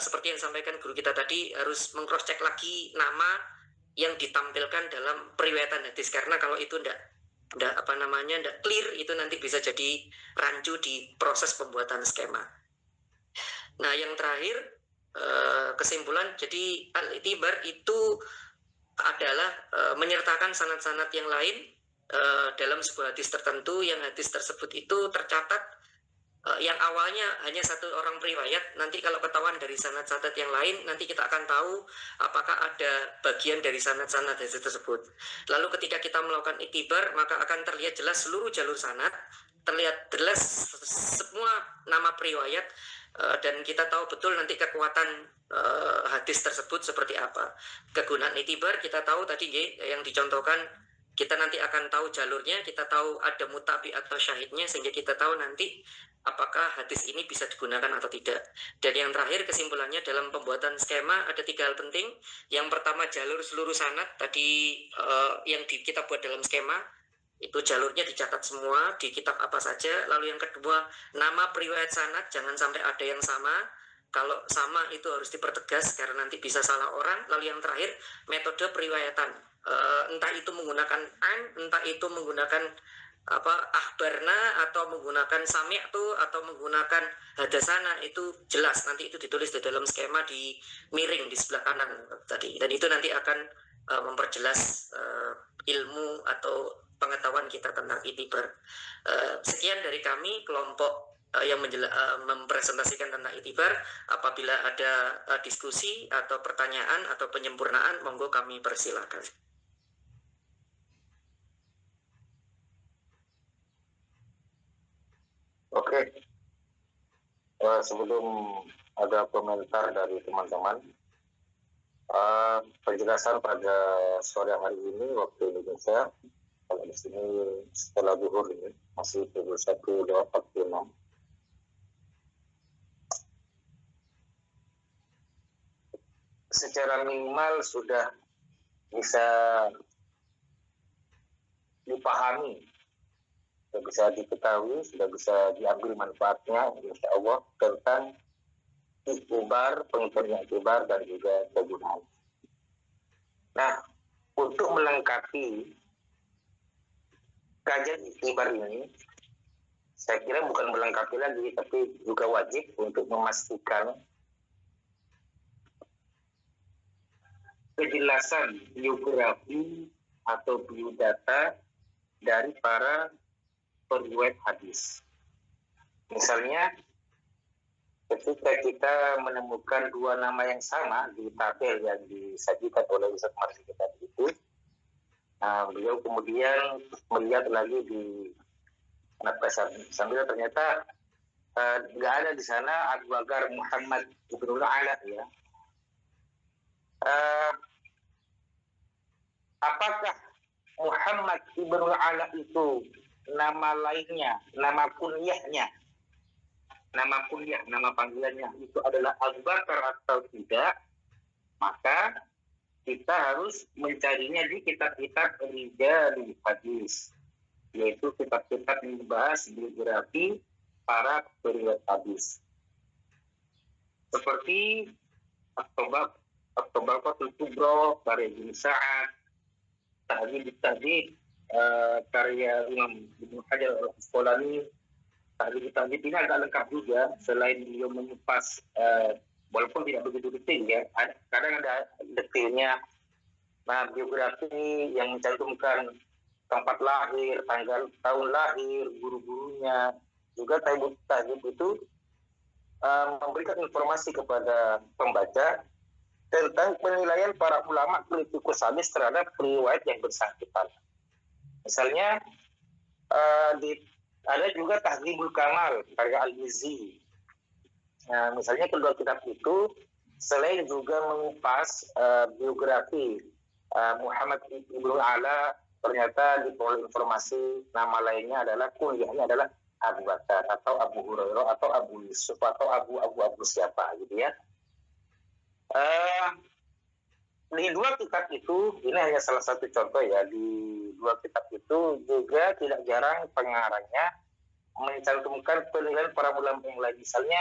seperti yang disampaikan guru kita tadi, harus meng-cross check lagi nama yang ditampilkan dalam periwayatan hadis, karena kalau itu enggak clear, itu nanti bisa jadi rancu di proses pembuatan skema. Nah, yang terakhir kesimpulan, jadi al-i'tibar itu adalah menyertakan sanad-sanad yang lain dalam sebuah hadis tertentu, yang hadis tersebut itu tercatat yang awalnya hanya satu orang periwayat. Nanti kalau ketahuan dari sanad-sanad yang lain, nanti kita akan tahu apakah ada bagian dari sanad-sanad hadis tersebut. Lalu ketika kita melakukan i'tibar, maka akan terlihat jelas seluruh jalur sanad, terlihat jelas semua nama periwayat, dan kita tahu betul nanti kekuatan hadis tersebut seperti apa. Kegunaan i'tibar kita tahu tadi yang dicontohkan, kita nanti akan tahu jalurnya, kita tahu ada mutabi atau syahidnya, sehingga kita tahu nanti apakah hadis ini bisa digunakan atau tidak. Dan yang terakhir kesimpulannya, dalam pembuatan skema ada 3 hal penting. Yang pertama, jalur seluruh sanad tadi yang kita buat dalam skema, itu jalurnya dicatat semua di kitab apa saja. Lalu yang kedua, nama periwayat sanad jangan sampai ada yang sama. Kalau sama itu harus dipertegas karena nanti bisa salah orang. Lalu yang terakhir, metode periwayatan, entah itu menggunakan an, entah itu menggunakan akhbarna, atau menggunakan sami'tu, atau menggunakan hadasana, itu jelas nanti itu ditulis di dalam skema di miring di sebelah kanan tadi. Dan itu nanti akan memperjelas ilmu atau pengetahuan kita tentang i'tibar. Sekian dari kami, kelompok yang mempresentasikan tentang i'tibar. Apabila ada diskusi atau pertanyaan atau penyempurnaan, monggo kami persilakan. Oke. Sebelum ada komentar dari teman-teman, penjelasan pada sore hari ini waktu Indonesia, kalau di sini setelah zuhur ini masih pukul 1:46. Secara minimal sudah bisa dipahami, sudah bisa diketahui, sudah bisa diambil manfaatnya, insya Allah, tentang i'tibar, pengertian i'tibar, dan juga kegunaan. Nah, untuk melengkapi kajian i'tibar ini, saya kira bukan melengkapi lagi, tapi juga wajib untuk memastikan kejelasan biografi atau biodata dari para periwayat hadis. Misalnya, ketika kita menemukan 2 nama yang sama di tabel yang disajikan oleh Ustaz Marsi kita itu, beliau kemudian melihat lagi di sambil ternyata nggak ada di sana Abu Bakar Muhammad Ibnu Ala, ya. Apakah Muhammad Ibnu Ala itu nama lainnya, nama kunyahnya, nama panggilannya itu adalah Abu Bakar atau tidak? Maka kita harus mencarinya di kitab-kitab rijalul hadis, yaitu kitab-kitab yang membahas biografi para periwayat hadis, seperti At-Tabaqatul Kubra karya Ibnu Sa'ad, Tahdhib karya Imam Ibnu Hajar Al-Asqalani. Tahdhib ini agak lengkap juga, selain beliau mengupas walaupun tidak begitu detail, ya, kadang ada detailnya. Nah, biografi yang mencantumkan tempat lahir, tahun lahir, guru-gurunya, juga tahdhib itu memberikan informasi kepada pembaca tentang penilaian para ulama kritikus hadis terhadap riwayat yang bersangkutan. Misalnya ada juga Tahdzibul Kamal karya Al-Mizzi. Nah, misalnya kedua kitab itu selain juga mengupas biografi Muhammad Ibnu Ala, ternyata diperoleh informasi nama lainnya adalah kunyahnya adalah Abu Bakar atau Abu Hurairah atau Abu Yusuf atau Abu siapa gitu ya. Di dua kitab itu, ini hanya salah satu contoh ya, di dua kitab itu juga tidak jarang pengarangnya mencantumkan penilaian para ulama yang lain. Misalnya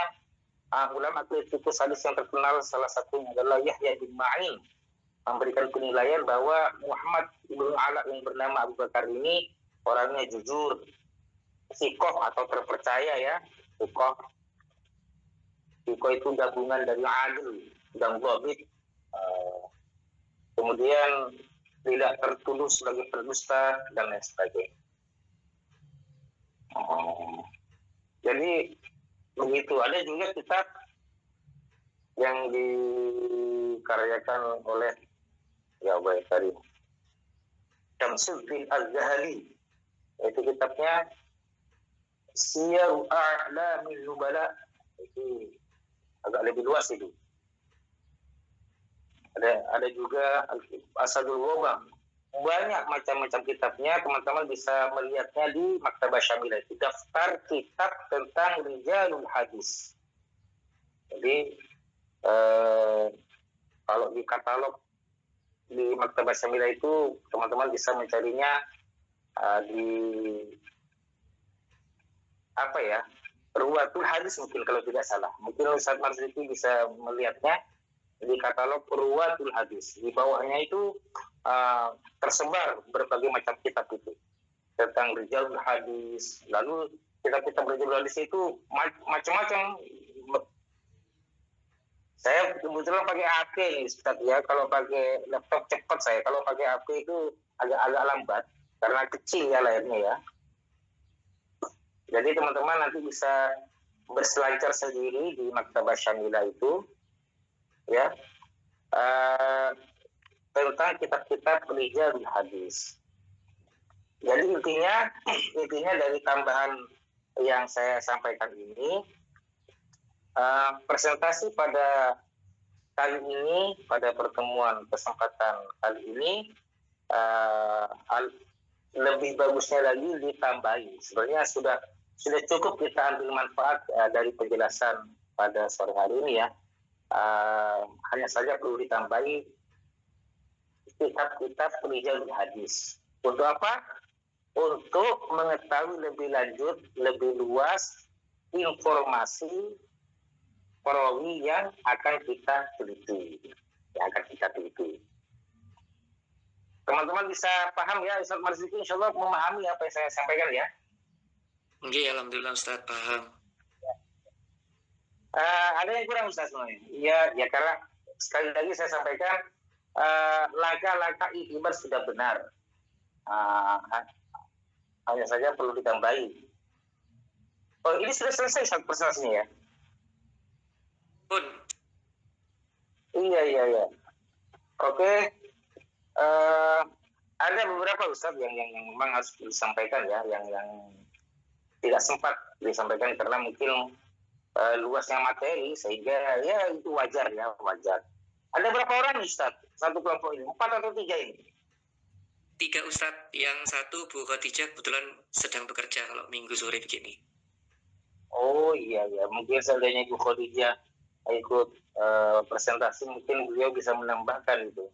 ulama kritikus hadis yang terkenal salah satunya adalah Yahya bin Ma'in memberikan penilaian bahwa Muhammad ibn Ala yang bernama Abu Bakar ini orangnya jujur, sikoh atau terpercaya ya. Sikoh itu gabungan dari adil dan dhabit, kemudian tidak tertuduh sebagai pendusta dan lain sebagainya. Jadi begitu. Ada juga kitab yang dikaryakan oleh tadi Syamsuddin Az-Zahabi, itu kitabnya Syiar A'lamil Nubala. Itu agak lebih luas itu. Ada juga Asadul Ghobam. Banyak macam-macam kitabnya, teman-teman bisa melihatnya di Maktabah Syamilah. Itu daftar kitab tentang rijalul hadis. Jadi kalau di katalog di Maktabah Syamilah itu teman-teman bisa mencarinya di Ruwatul Hadis mungkin kalau tidak salah. Mungkin Ustaz Marsudi bisa melihatnya di katalog Ruwatul Hadis. Di bawahnya itu tersebar berbagai macam kitab itu tentang rijalul hadis. Lalu kitab-kitab rijalul hadis itu macam-macam. Saya kebetulan pakai HP nih Ustaz ya. Kalau pakai laptop cepat saya. Kalau pakai HP itu agak lambat karena kecil ya layarnya ya. Jadi teman-teman nanti bisa berselancar sendiri di Maktabah Syamilah itu ya, tentang kitab-kitab rijalul hadis. Jadi intinya dari tambahan yang saya sampaikan ini, presentasi pada kali ini, pada pertemuan kesempatan kali ini, lebih bagusnya lagi ditambahi. Sebenarnya sudah cukup kita ambil manfaat dari penjelasan pada sore hari ini ya. Hanya saja perlu ditambahi kitab-kitab rijalul hadis. Untuk apa? Untuk mengetahui lebih lanjut, lebih luas informasi perawi yang akan kita teliti, Teman-teman bisa paham ya, Ustaz Marsudi insya Allah memahami apa yang saya sampaikan ya. Oke, alhamdulillah Ustaz paham. Ada yang kurang Ustaz sebenarnya? Ya karena sekali lagi saya sampaikan langkah-langkah iktibar sudah benar. Hanya saja perlu ditambahi. Oh, ini sudah selesai Ustaz presentasinya ya? Pun. Iya. Oke. Ada beberapa Ustaz yang memang harus disampaikan ya, yang tidak sempat disampaikan karena mungkin luasnya materi sehingga ya itu wajar. Ada berapa orang Ustaz satu kelompok ini? 4 atau 3 ini? 3 Ustaz, yang satu Bu Khadijah kebetulan sedang bekerja kalau minggu sore begini. Oh iya, mungkin seandainya Bu Khadijah ikut presentasi mungkin beliau bisa menambahkan itu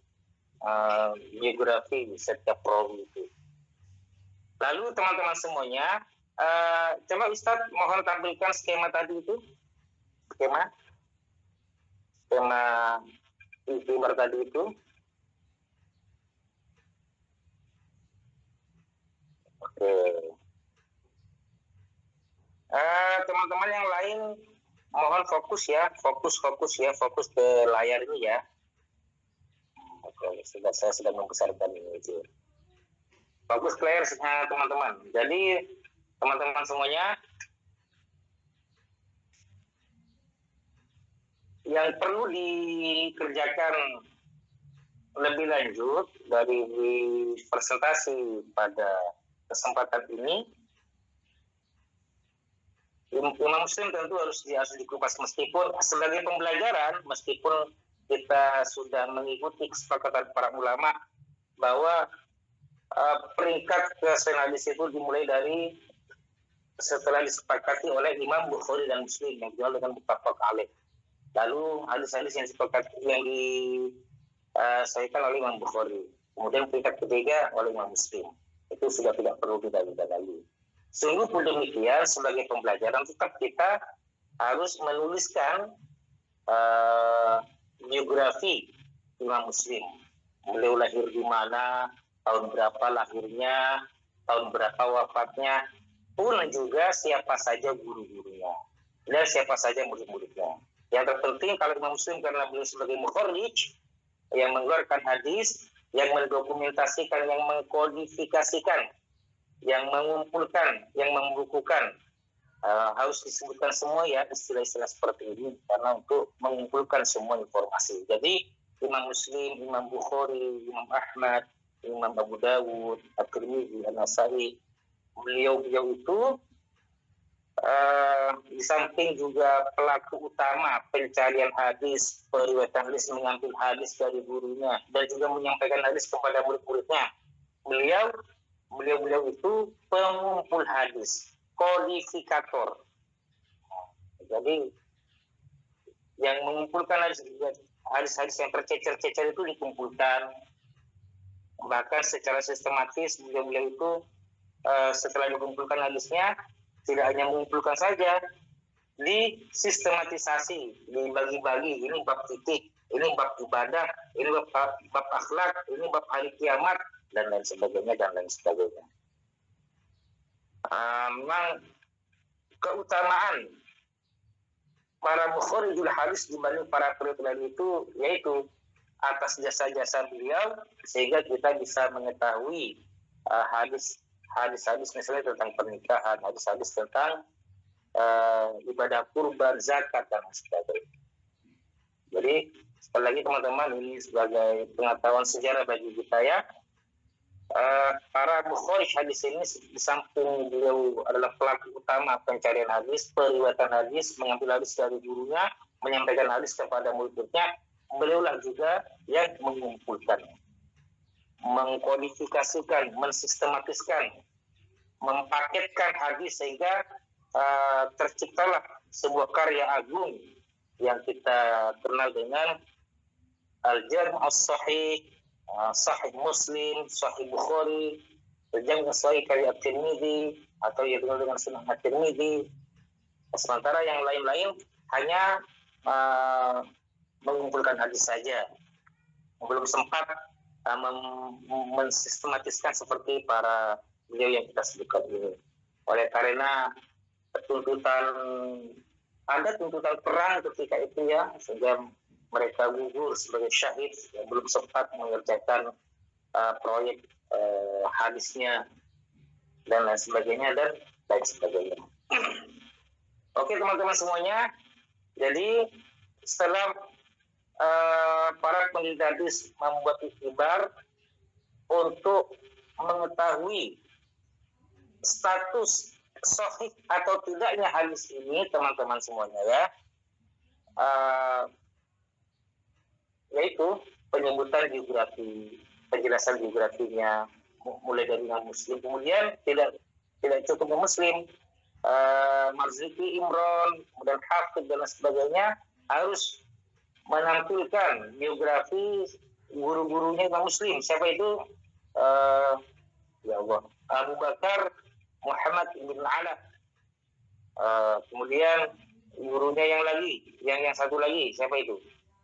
biografi setiap perawi itu. Lalu teman-teman semuanya, coba Ustadz mohon tampilkan skema tadi itu, skema iktibar tadi itu. Oke. Teman-teman yang lain mohon fokus ke layar ini ya. Oke, saya sudah membesarkan ini. Fokus ke layar teman-teman. Jadi teman-teman semuanya, yang perlu dikerjakan lebih lanjut dari presentasi pada kesempatan ini, Imam Muslim tentu harus dikupas meskipun sebagai pembelajaran, meskipun kita sudah mengikuti kesepakatan para ulama bahwa peringkat kesenadis itu dimulai dari setelah disepakati oleh Imam Bukhari dan Muslim yang dijual dengan muttafaq alaih. Lalu hadis-hadis yang disepakati yang disahihkan oleh Imam Bukhari. Kemudian peringkat ketiga oleh Imam Muslim. Itu sudah tidak perlu kita lagi. Sungguh pun demikian, sebagai pembelajaran tetap kita harus menuliskan biografi Imam Muslim. Beliau lahir di mana, tahun berapa lahirnya, tahun berapa wafatnya, pun juga siapa saja guru-gurunya dan siapa saja murid-muridnya. Yang terpenting kalau Imam Muslim karena beliau sebagai mukharrij yang mengeluarkan hadis, yang mendokumentasikan, yang mengkodifikasikan, yang mengumpulkan, yang membukukan, harus disebutkan semua ya istilah-istilah seperti ini karena untuk mengumpulkan semua informasi. Jadi Imam Muslim, Imam Bukhari, Imam Ahmad, Imam Abu Dawud, At-Tirmidzi, An-Nasa'i, beliau itu di samping juga pelaku utama pencarian hadis, periwayatan hadis, mengambil hadis dari gurunya dan juga menyampaikan hadis kepada murid-muridnya. Beliau itu pengumpul hadis, kodifikator. Jadi yang mengumpulkan hadis-hadis yang tercecer-cecer itu dikumpulkan. Bahkan secara sistematis beliau itu setelah dikumpulkan hadisnya tidak hanya mengumpulkan saja, disistematisasi, dibagi-bagi. Ini bab fikih, ini bab ibadah, ini bab akhlak, ini bab hari kiamat dan lain sebagainya. Memang keutamaan para mukharijul hadis dibanding para penulis itu yaitu atas jasa-jasa beliau sehingga kita bisa mengetahui hadis-hadis misalnya tentang pernikahan, hadis-hadis tentang ibadah kurban, zakat dan sebagainya. Jadi sekali lagi teman-teman, ini sebagai pengetahuan sejarah bagi kita ya. Para mukharij hadis ini di samping beliau adalah pelaku utama pencarian hadis, periwayatan hadis, mengambil hadis dari gurunya, menyampaikan hadis kepada murid-muridnya, beliaulah juga yang mengumpulkan, mengkodifikasikan, mensistematiskan, mempaketkan hadis sehingga terciptalah sebuah karya agung yang kita kenal dengan Al-Jam' as-Sahih, Sahih Muslim, Sahih Bukhari, Al-Jam' as-Sahih karya At-Tirmidzi atau yang dikenal dengan Sunan At-Tirmidzi. Sementara yang lain-lain hanya mengumpulkan hadis saja, belum sempat mensistematiskan seperti para beliau yang kita sebutkan ini. Oleh karena ada tuntutan perang ketika itu ya, sehingga mereka gugur sebagai syahid, yang belum sempat mengerjakan proyek hadisnya dan lain sebagainya. Oke teman-teman semuanya, jadi setelah para peneliti hadis membuat ikhtibar untuk mengetahui status sahih atau tidaknya hadis ini, teman-teman semuanya ya, yaitu penyebutan biografi, penjelasan biografinya mulai dari Imam Muslim, kemudian tidak cukup Muslim, Marzuki, Imron, kemudian Hafidh dan sebagainya, harus menampilkan biografi guru-gurunya Imam Muslim. Siapa itu? Ya Allah, Abu Bakar Muhammad bin Ala. Kemudian gurunya yang satu lagi, siapa itu?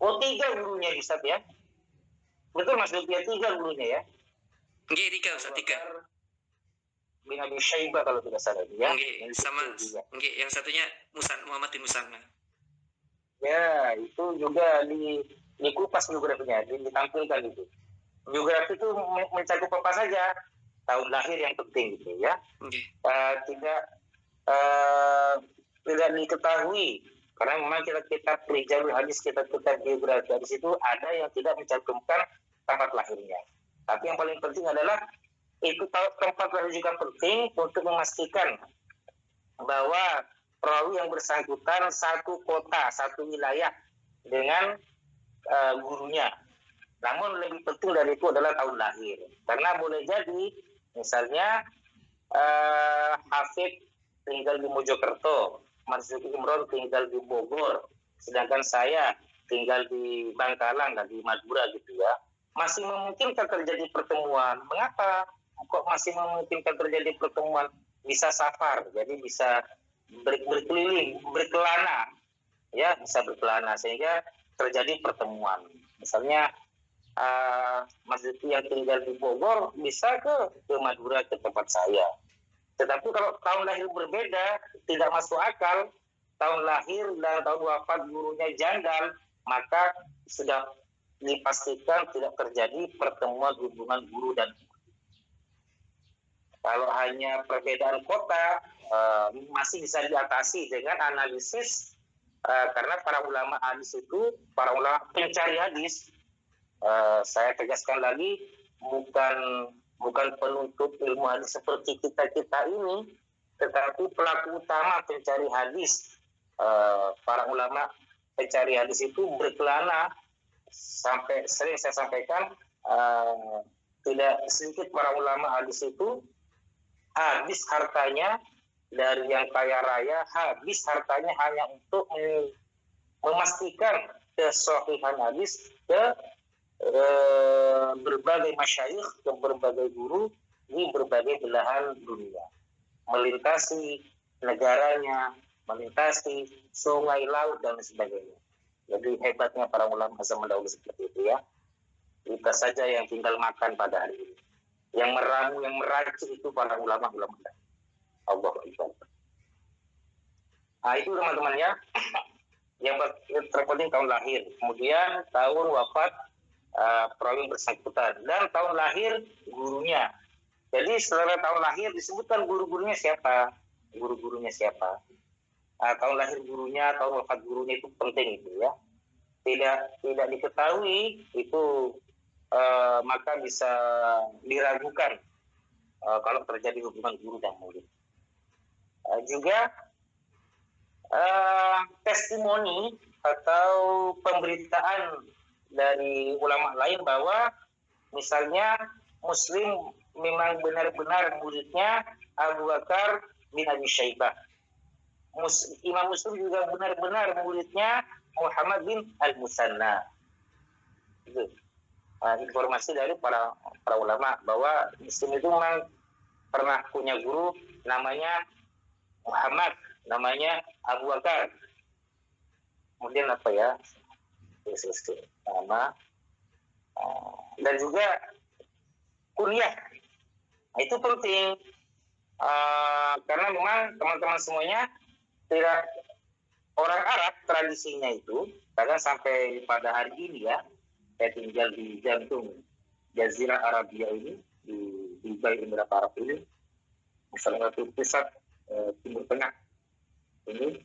Oh, 3 gurunya Ustaz ya. Betul Mas Lutfi, 3 gurunya ya. Nggih, 3 Ustaz, 3. Bin Abi Syaibah kalau tidak salah ya. Nggih, sama nggih, yang satunya Muhammad bin Musanna. Ya, itu juga dikupas biografinya, ditampilkan itu. Biografi itu mencakup apa saja? Tahun lahir yang penting gitu ya. Okay. Tidak diketahui karena memang kita pelajari hadis, kita biografi hadis itu ada yang tidak mencantumkan tempat lahirnya. Tapi yang paling penting adalah itu tempat lahir juga penting untuk memastikan bahwa perawi yang bersangkutan satu kota, satu wilayah dengan gurunya. Namun lebih penting dari itu adalah tahun lahir. Karena boleh jadi misalnya Hafidh tinggal di Mojokerto, Mas Zulki Imron tinggal di Bogor, sedangkan saya tinggal di Bangkalan dan di Madura gitu ya. Masih memungkinkan terjadi pertemuan. Mengapa kok masih memungkinkan terjadi pertemuan? Bisa safar, jadi bisa berkeliling, berkelana, ya bisa berkelana sehingga terjadi pertemuan. Misalnya Mas Zulki yang tinggal di Bogor bisa ke Madura, ke tempat saya. Tetapi kalau tahun lahir berbeda, tidak masuk akal. Tahun lahir dan tahun wafat gurunya janggal, maka sudah dipastikan tidak terjadi pertemuan hubungan guru dan guru. Kalau hanya perbedaan kota, masih bisa diatasi dengan analisis, karena para ulama hadis itu, para ulama pencari hadis, saya tegaskan lagi, bukan penuntut ilmu hadis seperti kita ini, tetapi pelaku utama pencari hadis. Para ulama pencari hadis itu berkelana, sampai sering saya sampaikan, tidak sedikit para ulama hadis itu habis hartanya dari yang kaya raya, habis hartanya hanya untuk memastikan kesahihan hadis ke berbagai masyayikh, ke berbagai guru di berbagai belahan dunia, melintasi negaranya, melintasi sungai, laut dan sebagainya. Jadi hebatnya para ulama zaman dahulu seperti itu ya. Kita saja yang tinggal makan pada hari ini. Yang meramu, yang meracik itu para ulama-ulama. Allah Akbar. Nah itu teman-teman ya. Yang terpenting tahun lahir. Kemudian tahun wafat perawi bersangkutan. Dan tahun lahir gurunya. Jadi setelah tahun lahir disebutkan guru-gurunya siapa. Guru-gurunya siapa. Tahun lahir gurunya, tahun wafat gurunya itu penting itu ya. Tidak diketahui itu maka bisa diragukan kalau terjadi hubungan guru dan murid. Juga testimoni atau pemberitaan dari ulama lain bahwa misalnya Muslim memang benar-benar muridnya Abu Bakar bin Abi Syaibah. Imam Muslim juga benar-benar muridnya Muhammad bin Al-Musanna. Itu informasi dari para ulama bahwa Muslim itu memang pernah punya guru namanya Muhammad, namanya Abu Bakar. Kemudian apa ya? Nama dan juga kuliah. Itu penting karena memang teman-teman semuanya tidak orang Arab tradisinya itu, bahkan sampai pada hari ini ya, saya tinggal di jantung Jazirah Arabia ini, di Dubai, Emirat Arab ini, salah satu pusat Timur Tengah ini,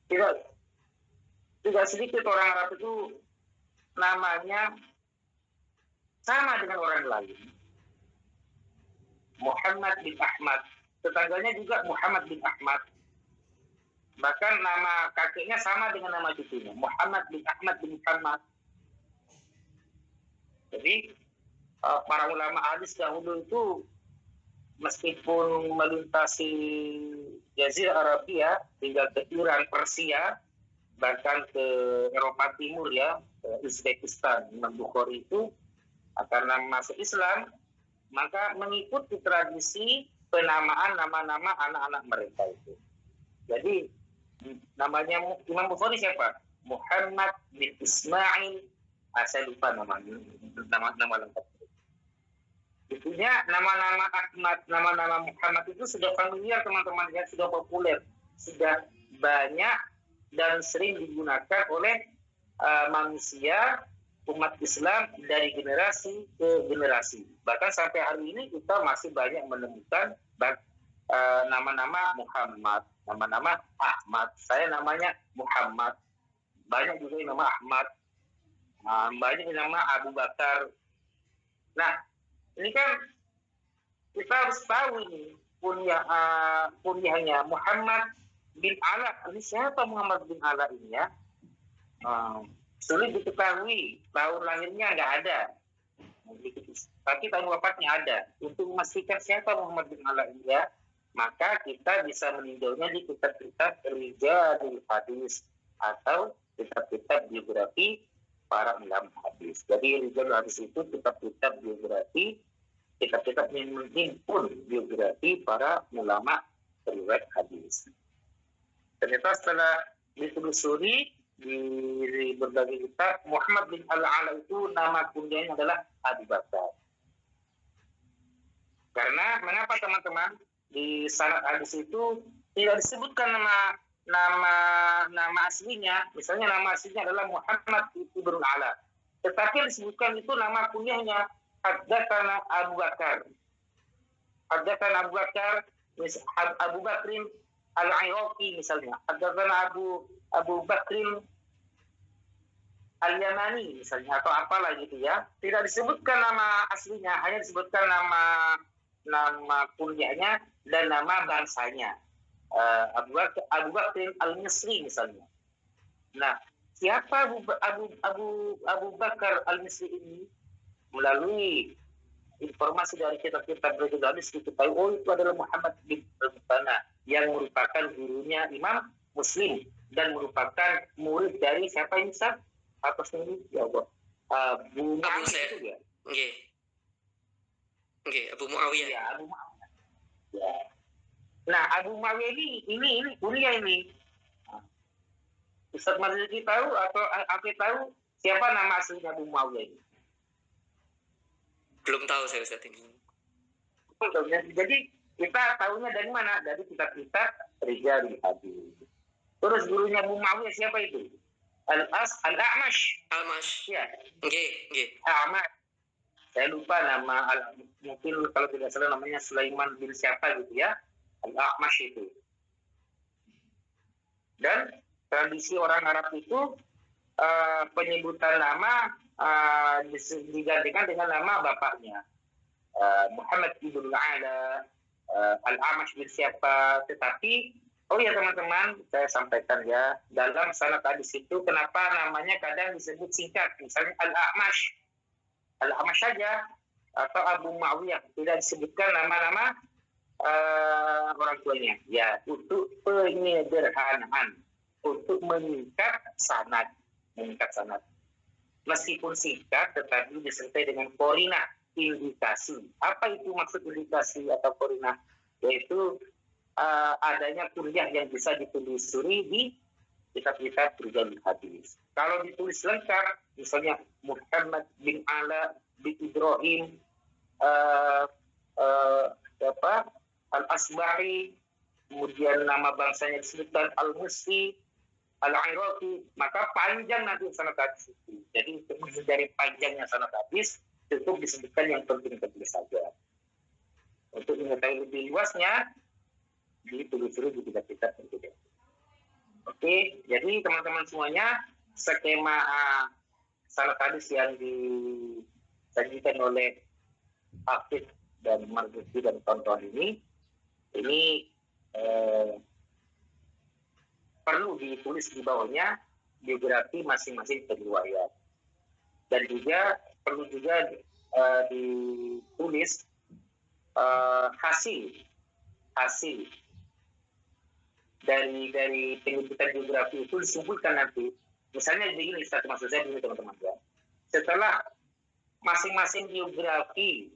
tidak sedikit orang Arab itu namanya sama dengan orang lain. Muhammad bin Ahmad, tetangganya juga Muhammad bin Ahmad. Bahkan nama kakeknya sama dengan nama cucunya, Muhammad bin Ahmad bin Muhammad. Jadi para ulama hadis dahulu itu meskipun melintasi Jazirah Arabia hingga ke Iran, Persia, bahkan ke Eropa Timur ya, ke Uzbekistan, Imam Bukhari itu karena masuk Islam, maka mengikuti tradisi penamaan nama-nama anak-anak mereka itu. Jadi namanya Imam Bukhari siapa? Muhammad bin Ismail. Saya lupa namanya, nama lengkap. Itunya nama-nama Ahmad, nama-nama Muhammad itu sudah familiar teman-teman ya, sudah populer, sudah banyak dan sering digunakan oleh manusia umat Islam dari generasi ke generasi. Bahkan sampai hari ini kita masih banyak menemukan nama-nama Muhammad, nama-nama Ahmad. Saya namanya Muhammad. Banyak juga yang nama Ahmad. Banyak yang nama Abu Bakar. Nah, ini kan kita harus tahu ini kuliahnya Muhammad bin Ala. Ini siapa Muhammad bin Ala ini ya? Sulit diketahui, tahun lahirnya nggak ada, tapi tahun wafatnya ada. Untuk memastikan siapa Muhammad bin Ala ini ya, maka kita bisa meninjaunya di kitab-kitab rijalul hadis atau kitab-kitab biografi para ulama hadis. Jadi rijalul hadis itu kitab-kitab biografi, kitab-kitab yang menghimpun biografi para ulama riwayat hadis. Ternyata setelah ditelusuri di berbagai kitab, Muhammad bin Al-Ala itu nama kunyahnya adalah Abu Bakar. Karena mengapa teman-teman di sanad hadis itu tidak disebutkan nama aslinya, misalnya nama aslinya adalah Muhammad ibn Ala, tetapi disebutkan itu nama kunyahnya Haddatsana Abu Bakar. Haddatsana Abu Bakar, Abu Bakrin Al-Iraqi misalnya, Haddatsana Abu Bakrin Al-Yamani misalnya, atau apalah gitu ya. Tidak disebutkan nama aslinya, hanya disebutkan nama kunyahnya dan nama bangsanya, Abu Bakrin Al-Misri misalnya. Nah, siapa Abu Bakar Al-Misri ini? Melalui informasi dari kitab-kitab rijalul hadis diketahui, oh itu adalah Muhammad bin Al-Muthana yang merupakan gurunya Imam Muslim dan merupakan murid dari siapa ini, Ustaz? Apa sendiri? Ya Allah. Abu Muawiyah itu ya. Oke, Abu Muawiyah. Ya, Abu Muawiyah. Ya. Nah, Abu Muawiyah ini kuliah ini. Ustaz Marzuki tahu atau Afi tahu siapa nama aslinya Abu Muawiyah ini? Belum tahu saya Ustaz ini. Jadi kita tahunya dari mana? Dari kitab-kitab rijalul hadis. Terus gurunya Abu Muawiyah siapa itu? Al-A'mash. Ya. Nggih. A'mash. Saya lupa nama, mungkin kalau tidak salah namanya Sulaiman bin siapa gitu ya, Al-A'mash itu. Dan tradisi orang Arab itu penyebutan nama digantikan dengan nama bapaknya, Muhammad ibn Ala, Al-A'mash bin siapa. Tetapi oh ya teman-teman, saya sampaikan ya, dalam sanad hadis itu kenapa namanya kadang disebut singkat, misalnya Al-A'mash saja atau Abu Muawiyah, tidak disebutkan nama-nama orang tuanya, ya untuk penyederhanaan, untuk meningkat sanad. Meskipun singkat tetapi disertai dengan korinah, indikasi. Apa itu maksud indikasi atau korinah? Yaitu adanya kuliah yang bisa ditelusuri di kitab-kitab rijalul hadis. Kalau ditulis lengkap, misalnya Muhammad bin Ala bin Ibrahim Al-Asbahi, kemudian nama bangsanya disebutkan Al-Misri, Al-Iraqi, maka panjang nanti sanad hadis itu. Jadi untuk menghindari panjangnya sanad hadis, cukup disebutkan yang penting-penting saja. Untuk mengetahui lebih luasnya, ditelusuri di kitab-kitab berbeda. Oke, jadi teman-teman semuanya, skema sanad hadis yang disajikan oleh Hafidz dan Marzuki dan kawan-kawan ini perlu ditulis di bawahnya biografi masing-masing periwayat, dan juga perlu juga ditulis hasil dari penyebutan biografi itu disimpulkan nanti. Misalnya begini, maksud saya begini teman-teman ya. Setelah masing-masing biografi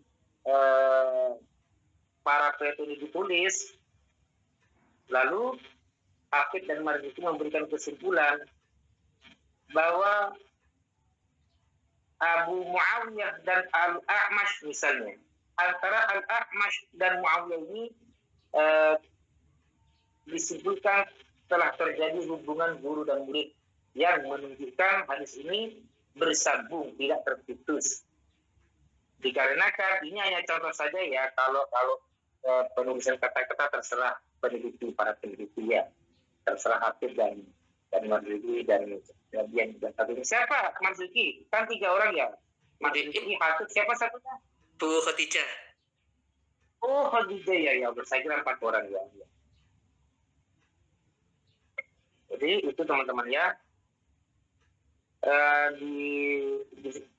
para pelapor ini ditulis, lalu Hafidz dan Marzuki memberikan kesimpulan bahwa Abu Muawiyah dan Al-A'mash misalnya, antara Al-A'mash dan Muawiyah ini disimpulkan telah terjadi hubungan guru dan murid yang menunjukkan hadis ini bersambung, tidak terputus. Dikarenakan ini hanya contoh saja ya, kalau penulisan kata-kata terserah peneliti, para peneliti ya, terserah Hafidz dan Marzuki dan yang juga. Siapa Marzuki? Kan 3 orang ya. Marzuki, Hafidz, siapa satunya? Bu Khadijah. Oh Khadijah ya, saya kira 4 orang ya. Jadi itu teman-teman ya.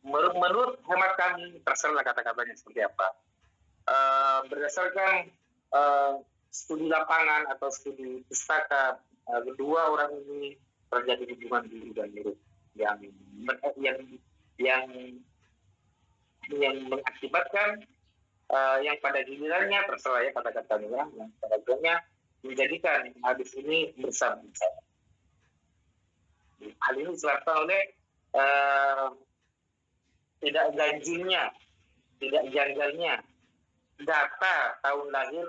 Menurut hemat kami, terserah kata-katanya seperti apa. Berdasarkan studi lapangan atau studi pustaka, kedua orang ini terjadi hubungan diri dan mirip yang yang mengakibatkan yang pada gilirannya, terserah ya kata-katanya, yang pada gilirannya menjadikan hadis ini bersama-sama. Hal ini disebabkan oleh tidak ganjilnya, tidak janggalnya data tahun lahir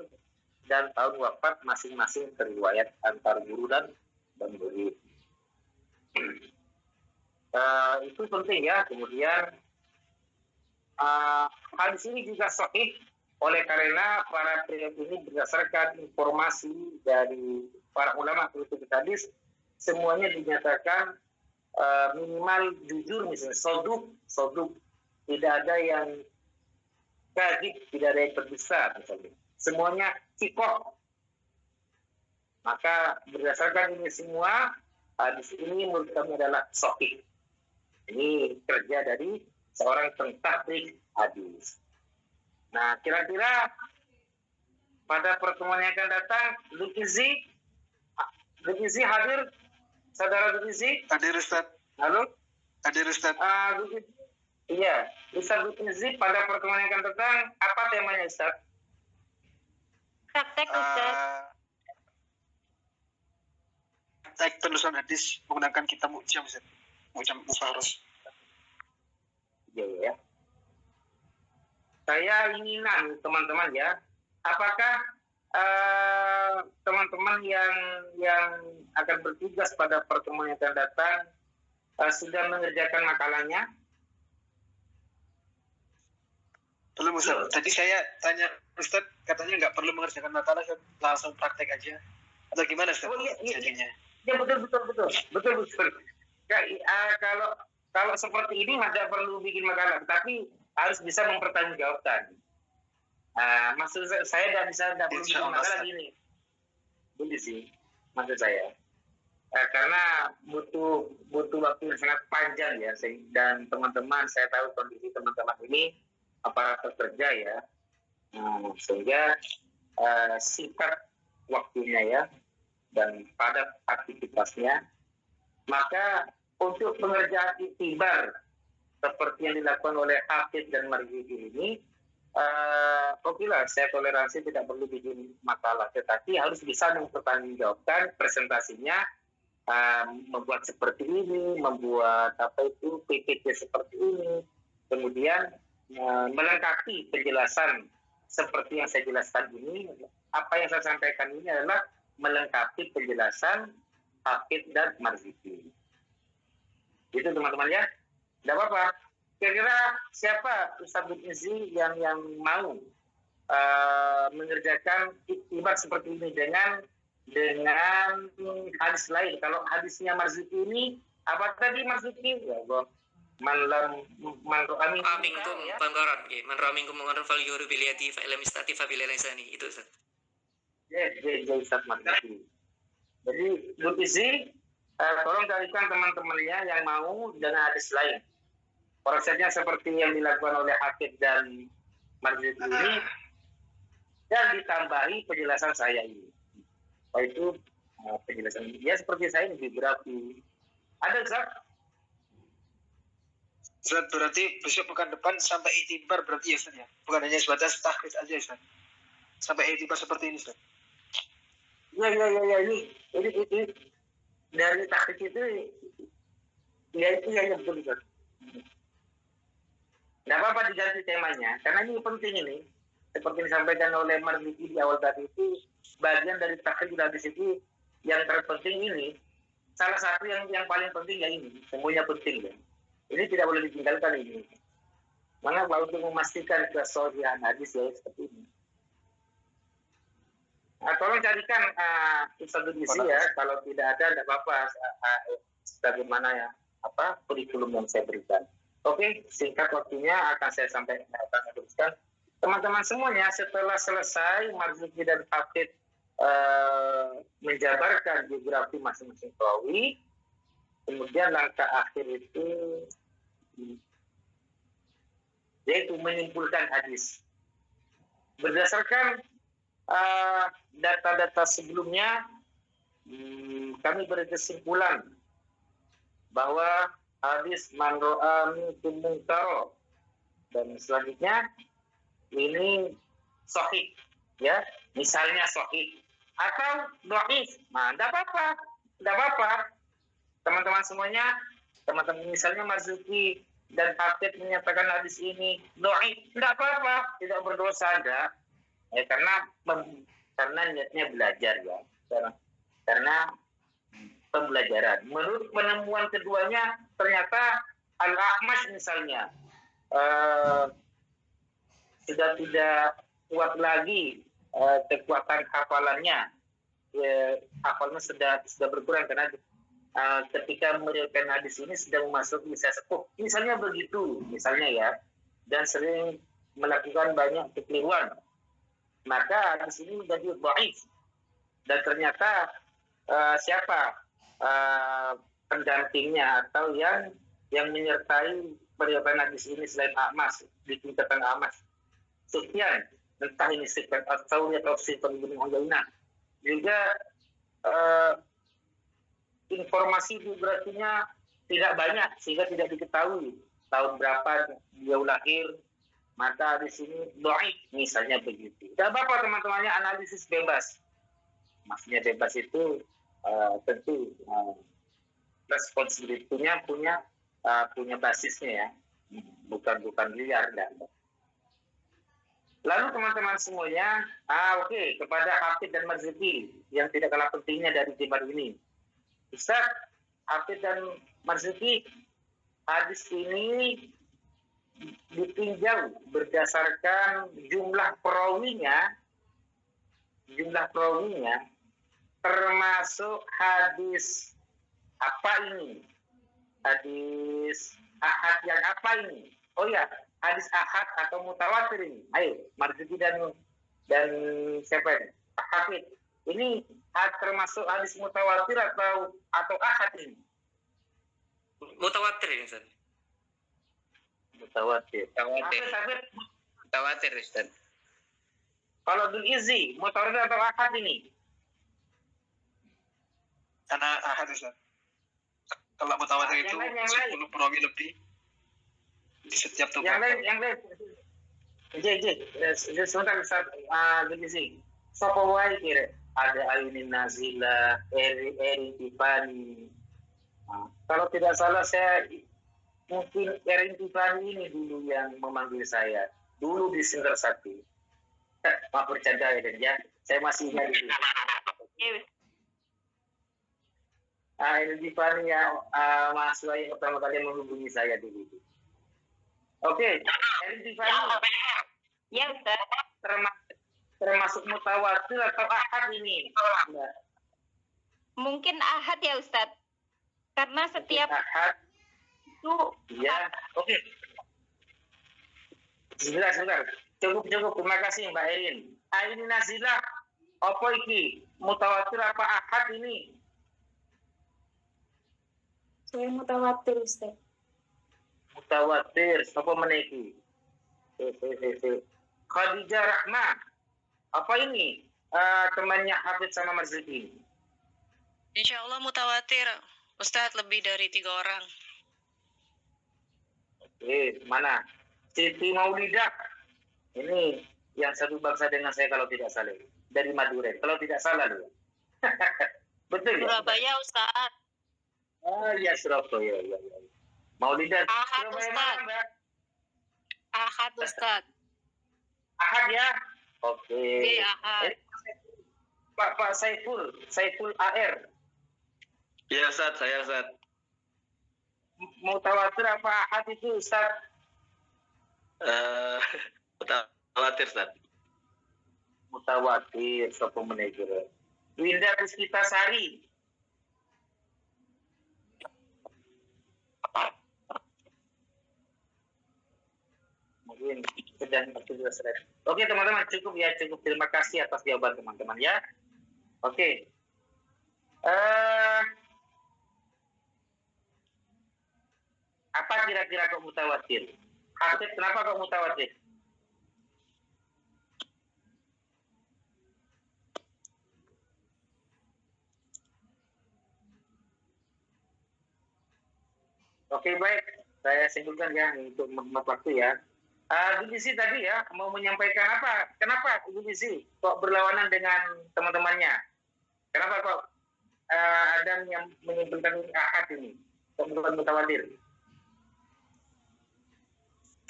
dan tahun wafat masing-masing riwayat antar guru dan murid. Itu penting ya. Kemudian hadis ini juga sahih oleh karena para pihak ini berdasarkan informasi dari para ulama filsuf hadis, semuanya dinyatakan minimal jujur, misalnya soduk, tidak ada yang kadzib, tidak ada yang berbesar misalnya. Semuanya sikoh. Maka berdasarkan ini semua, hadis ini menurut kami adalah sahih. Ini kerja dari seorang pentahqiq hadis. Nah, kira-kira pada pertemuan yang akan datang, Zulkifli hadir? Saudara Zulkifli? Hadir Ustaz. Halo? Hadir Ustaz. Iya, Ustaz Zulkifli pada pertemuan yang akan datang, apa temanya Ustaz? Praktek Ustaz. Praktek penulisan hadis menggunakan kitab Mu'jam Ustaz. Mu'jam Mufaros. Ya. Saya ingin teman-teman ya, apakah teman-teman yang akan bertugas pada pertemuan yang akan datang sudah mengerjakan makalahnya? Belum Ustaz. Tadi saya tanya Ustaz, katanya nggak perlu mengerjakan makalah, langsung praktek aja. Atau gimana Ustaz? Jadinya? Ya betul. Ya, kalau seperti ini tidak perlu bikin makalah, tapi harus bisa mempertanggungjawabkan. Maksud saya tidak perlu bikin makalah gini. Boleh sih, maksud saya. Karena butuh waktu yang sangat panjang ya, dan teman-teman, saya tahu kondisi teman-teman ini aparatur kerja ya, sehingga singkat waktunya ya, dan padat aktivitasnya. Maka untuk pengerjaan iktibar seperti yang dilakukan oleh Hafidz dan Marzuki ini, okelah, saya toleransi tidak perlu bikin makalah, tetapi harus bisa mempertanggungjawabkan presentasinya, membuat seperti ini, membuat PPT seperti ini, kemudian melengkapi penjelasan seperti yang saya jelaskan ini. Apa yang saya sampaikan ini adalah melengkapi penjelasan Hafidz dan Marzuki. Itu teman-teman ya. Tidak apa-apa. Kira-kira siapa Ustaz Zulkifli yang mau mengerjakan iktibar seperti ini dengan hadis lain? Kalau hadisnya Marzuki ini apa tadi Marzuki? Ya Allah. Man minkum panggaran nggih. Man minkum mangkaran fal yuru bil yadi fa illam yastati fa bil lisani. Itu Ustaz. Ya, Ustaz Marzuki. Jadi Zulkifli, tolong carikan teman-temannya yang mau dengan hadis lain. Prosesnya seperti yang dilakukan oleh Hafidz dan Marzuki ini, dan ditambahi penjelasan saya ini. Yaitu penjelasan dia seperti saya ini, biografi. Ada Ustaz? Ustaz, berarti besok pekan depan sampai iktibar berarti ya Ustaz ya? Bukan hanya sebatas tahqiq aja Ustaz? Sampai iktibar seperti ini Ustaz? Ya, ini dari tahqiq itu, ya itu yang betul Ustaz. Tidak apa-apa diganti temanya, karena ini penting ini. Seperti disampaikan oleh Marzuki di awal tadi itu, bagian dari tahqiq hadis itu yang terpenting ini, salah satu yang paling penting ya ini, semuanya penting ya. Ini tidak boleh ditinggalkan ini. Maka untuk memastikan kesahihan hadis ya seperti ini. Tolong carikan Ustaz Zulkifli ya, kalau tidak ada tidak apa-apa, bagaimana ya kurikulum yang saya berikan. Oke, singkat waktunya akan saya sampaikan, teman-teman semuanya. Setelah selesai Marzuki dan Hafidz menjabarkan biografi masing-masing perawi, kemudian langkah akhir itu yaitu menyimpulkan hadis berdasarkan data-data sebelumnya kami berkesimpulan bahwa hadis man ra'a minkum munkaro, dan selanjutnya ini sahih, ya, misalnya sahih atau dhaif. Nah, tidak apa-apa, teman-teman semuanya, teman-teman misalnya Marzuki dan Hafid menyatakan hadis ini dhaif, tidak apa-apa, tidak berdosa ada, ya, karena niatnya belajar, ya, karena pembelajaran. Menurut penemuan keduanya ternyata Al-A'mash misalnya sudah tidak kuat lagi kekuatan hafalannya, hafalnya sudah berkurang karena ketika meriwayatkan hadis ini sudah memasuki usia sepuh, misalnya begitu, misalnya, ya, dan sering melakukan banyak kekeliruan, maka hadis ini menjadi dhaif. Dan ternyata siapa pendampingnya atau yang menyertai periwayatan hadis ini selain Ahmad di tingkatan Ahmad, Sufyan, entah ini Sufyan Ats-Tsauri atau Sufyan bin Uyainah, juga informasi biografinya tidak banyak sehingga tidak diketahui tahun berapa dia lahir, maka di sini dhaif misalnya begitu. Tidak apa-apa teman-temannya, analisis bebas. Maksudnya bebas itu tentu responsibility-nya punya basisnya, ya, bukan liar. Lalu teman-teman semuanya, oke, kepada Hafid dan Marzuki yang tidak kalah pentingnya dari tibar ini, Ustaz, Hafid dan Marzuki, hadis ini ditinjau berdasarkan jumlah perawinya, termasuk hadis apa ini? Hadis ahad yang apa ini? Oh ya, hadis ahad atau mutawatir ini. Ayo, Marzuki dan siapa ini? Hafid. Ini termasuk hadis mutawatir atau ahad ini? Mutawatir, Ustaz. Mutawatir. Mutawatir, Ustaz. Kalau Dul Izzi, mutawatir atau ahad ini? Karena ahad, Ustaz. Kalau mutawatir itu 10 perawi lebih di setiap tempat. Yang lain. Sebentar, Ustaz. Dul Izzi. Sopo wae kira ada Ayunin Nazila, Eri Tifani. Kalau tidak salah saya mungkin Eri Tifani ini dulu yang memanggil saya. Dulu di Sintersati. Maaf bercanda ya, saya masih ingat itu. Eri Tifani yang mahasiswa yang pertama kali menghubungi saya dulu. Oke, Eri Tifani. Ya, Ustaz. Termasuk mutawatir atau ahad ini? Mungkin ahad ya, Ustaz. Karena setiap ahad itu ya, oke. Sebentar. Cukup. Terima kasih Mbak Erin. Ini nazilah apa iki? Mutawatir apa ahad ini? Saya mutawatir, Ustaz. Mutawatir, apa meneki? Khadijah Rahmah. Apa ini? Temannya Hafid sama Marzuki. Insya Allah mutawatir, Ustadz, lebih dari 3 orang. Oke, mana? Siti Maulidah. Ini yang satu bangsa dengan saya kalau tidak salah. Dari Madura. Kalau tidak salah loh. Betul ya? Surabaya, Ustadz. Oh iya, Surabaya. Ya. Maulidah. Ahad, Surabaya Ustadz. mana, Mbak? Ahad, Ustadz. Ahad ya? Oke. Oke, ahad. Pak Saiful AR. Iya, Ustaz, saya Ustaz. Mutawatir apa ahad itu, Ustaz? Mutawatir, Ustaz. Mutawatir, sopo manajer. Winda Puspitasari. Mungkin sedang bertugas. Oke teman-teman, cukup. Terima kasih atas jawaban teman-teman ya. Oke. Apa kira-kira kok mutawatir? Hafid, kenapa kok mutawatir? Oke, baik. Saya simpulkan ya untuk menghemat waktu ya. Bu Lisi tadi ya mau menyampaikan apa? Kenapa Bu Lisi kok berlawanan dengan teman-temannya? Kenapa kok ada yang menyimpulkan ahad ini? Kok bukan mutawatir?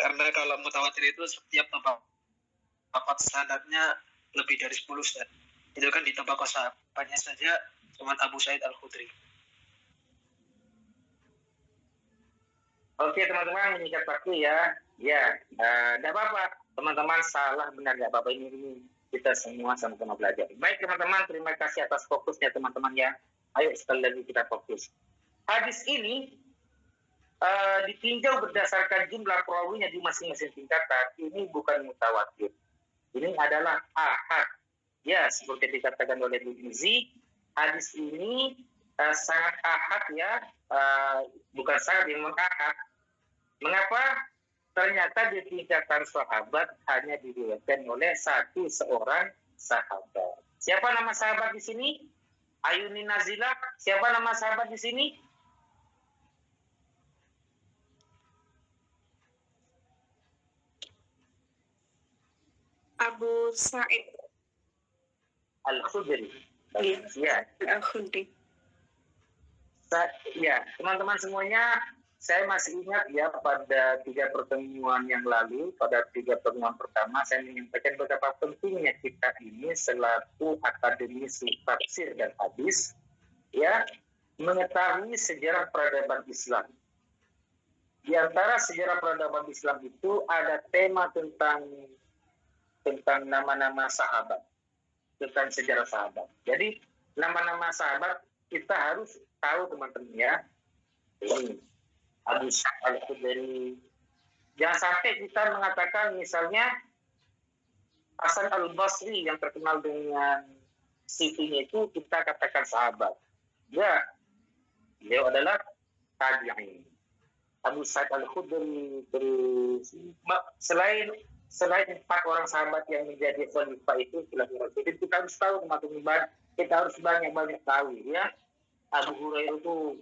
Karena kalau mutawatir itu setiap tabaqat sanadnya lebih dari 10 Ustaz. Itu kan di tabaqat sahabatnya saja cuma Abu Sa'id Al-Khudri. Oke teman-teman, menyikat waktu ya. Ya, tidak apa-apa. Teman-teman salah benar nggak apa-apa, ini kita semua sama-sama belajar. Baik teman-teman, terima kasih atas fokusnya teman-teman ya. Ayo sekali lagi kita fokus. Hadis ini ditinjau berdasarkan jumlah perawinya di masing-masing tingkatan. Ini bukan mutawatir. Ini adalah ahad. Ya, seperti dikatakan oleh Bu Gizi, hadis ini sangat ahad ya, bukan sangat, memang ahad. Mengapa? Ternyata di tingkatan sahabat hanya diriwayatkan oleh seorang sahabat. Siapa nama sahabat di sini? Ayuni Nazilah. Siapa nama sahabat di sini? Abu Sa'id Al-Khudri. Iya. Ya. Al-Khudri. Ya, teman-teman semuanya, saya masih ingat ya pada 3 pertemuan yang lalu, pada 3 pertemuan pertama saya menyampaikan betapa pentingnya kita ini selaku akademisi tafsir dan hadis ya mengetahui sejarah peradaban Islam. Di antara sejarah peradaban Islam itu ada tema tentang nama-nama sahabat, tentang sejarah sahabat. Jadi nama-nama sahabat kita harus tahu teman-teman ya. Ini Abu Sa'id Al-Khudri. Jangan sampai kita mengatakan misalnya Hasan Al-Basri yang terkenal dengan CV-nya itu kita katakan sahabat. Ya, beliau adalah tabi'in. Abu Sa'id Al-Khudri, selain 4 orang sahabat yang menjadi khalifah itu kita harus tahu teman-teman, kita harus banyak-banyak tahu ya. Abu Hurairah itu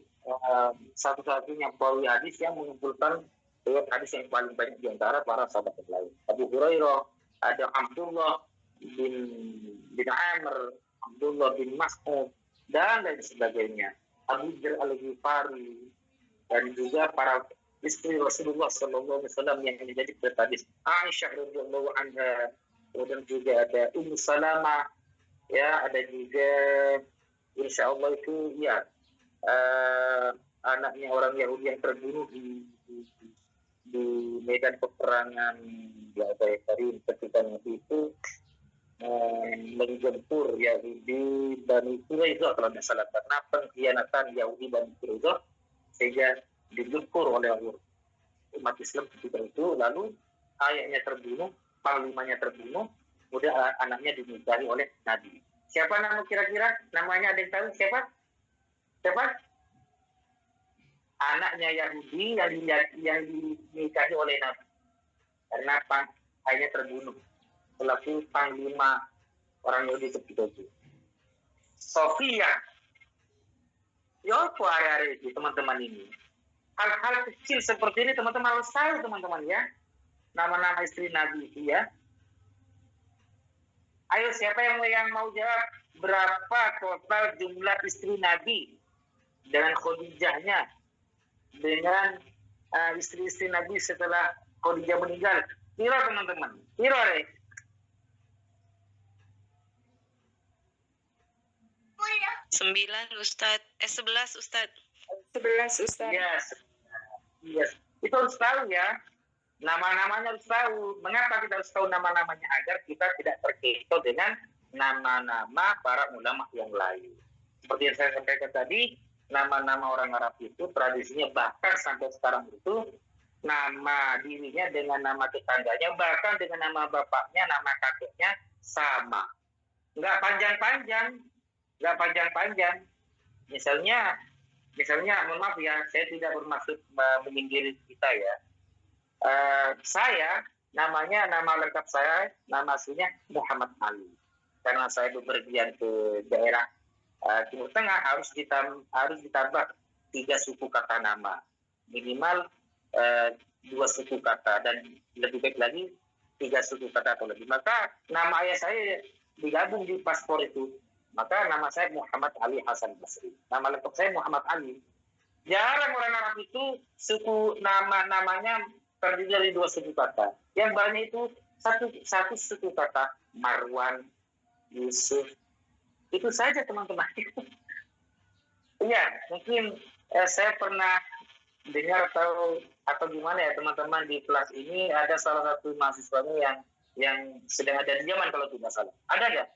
satu-satunya perawi hadis yang mengumpulkan riwayat hadis yang paling banyak di antara para sahabat yang lain. Abu Hurairah, ada Abdullah bin Amr, Abdullah bin Mas'ud dan lain sebagainya. Abu Dzar Al-Ghifari dan juga para istri Rasulullah SAW yang menjadi hadis. Aisyah radhiyallahu anha, kemudian juga ada Ummu Salamah, ya ada juga insya Allah itu ya anaknya orang Yahudi yang terbunuh di medan peperangan ya dari ketika itu menggempur Yahudi Bani Quraidah kalau tidak salah, karena pengkhianatan Yahudi Bani Quraidah sehingga digempur oleh umat Islam ketika itu. Lalu ayahnya terbunuh, panglimanya terbunuh, kemudian anaknya dinikahi oleh Nabi. Siapa nama kira-kira? Namanya ada yang tahu siapa? Siapa? Anaknya Yahudi yang dinikahi oleh Nabi. Karena ayahnya terbunuh selaku panglima orang Yahudi ketika itu. Sofia. Ya apa hari-hari itu teman-teman ini? Hal-hal kecil seperti ini teman-teman harus tahu teman-teman ya. Nama-nama istri Nabi itu ya. Ayo siapa yang mau jawab berapa total jumlah istri Nabi dengan Khadijahnya, dengan istri-istri Nabi setelah Khadijah meninggal? Kira teman-teman, kira deh. Sembilan Ustadz, 11 Ustadz. 11 Ustaz. Yes. Itu harus tahu ya. Nama-namanya harus tahu. Mengapa kita harus tahu nama-namanya? Agar kita tidak terkecoh dengan nama-nama para ulama yang lain. Seperti yang saya sampaikan tadi, nama-nama orang Arab itu tradisinya bahkan sampai sekarang itu nama dirinya dengan nama tetangganya, bahkan dengan nama bapaknya, nama kakeknya sama. Nggak panjang-panjang. Misalnya, mohon maaf ya, saya tidak bermaksud menyindir kita ya. Saya, nama lengkap saya, nama aslinya Muhammad Ali. Karena saya bepergian ke daerah Timur Tengah harus ditambah 3 suku kata nama. minimal 2 suku kata, dan lebih baik lagi 3 suku kata atau lebih. Maka nama ayah saya digabung di paspor itu. Maka nama saya Muhammad Ali Hasan Basri. Nama lengkap saya Muhammad Ali. Jarang orang Arab itu suku namanya terdiri dari 2 suku kata. Yang banyak itu satu suku kata, Marwan, Yusuf. Itu saja teman-teman. Iya, mungkin saya pernah dengar atau gimana ya teman-teman, di kelas ini ada salah satu mahasiswanya yang sedang ada di Yaman kalau tidak salah. Ada nggak?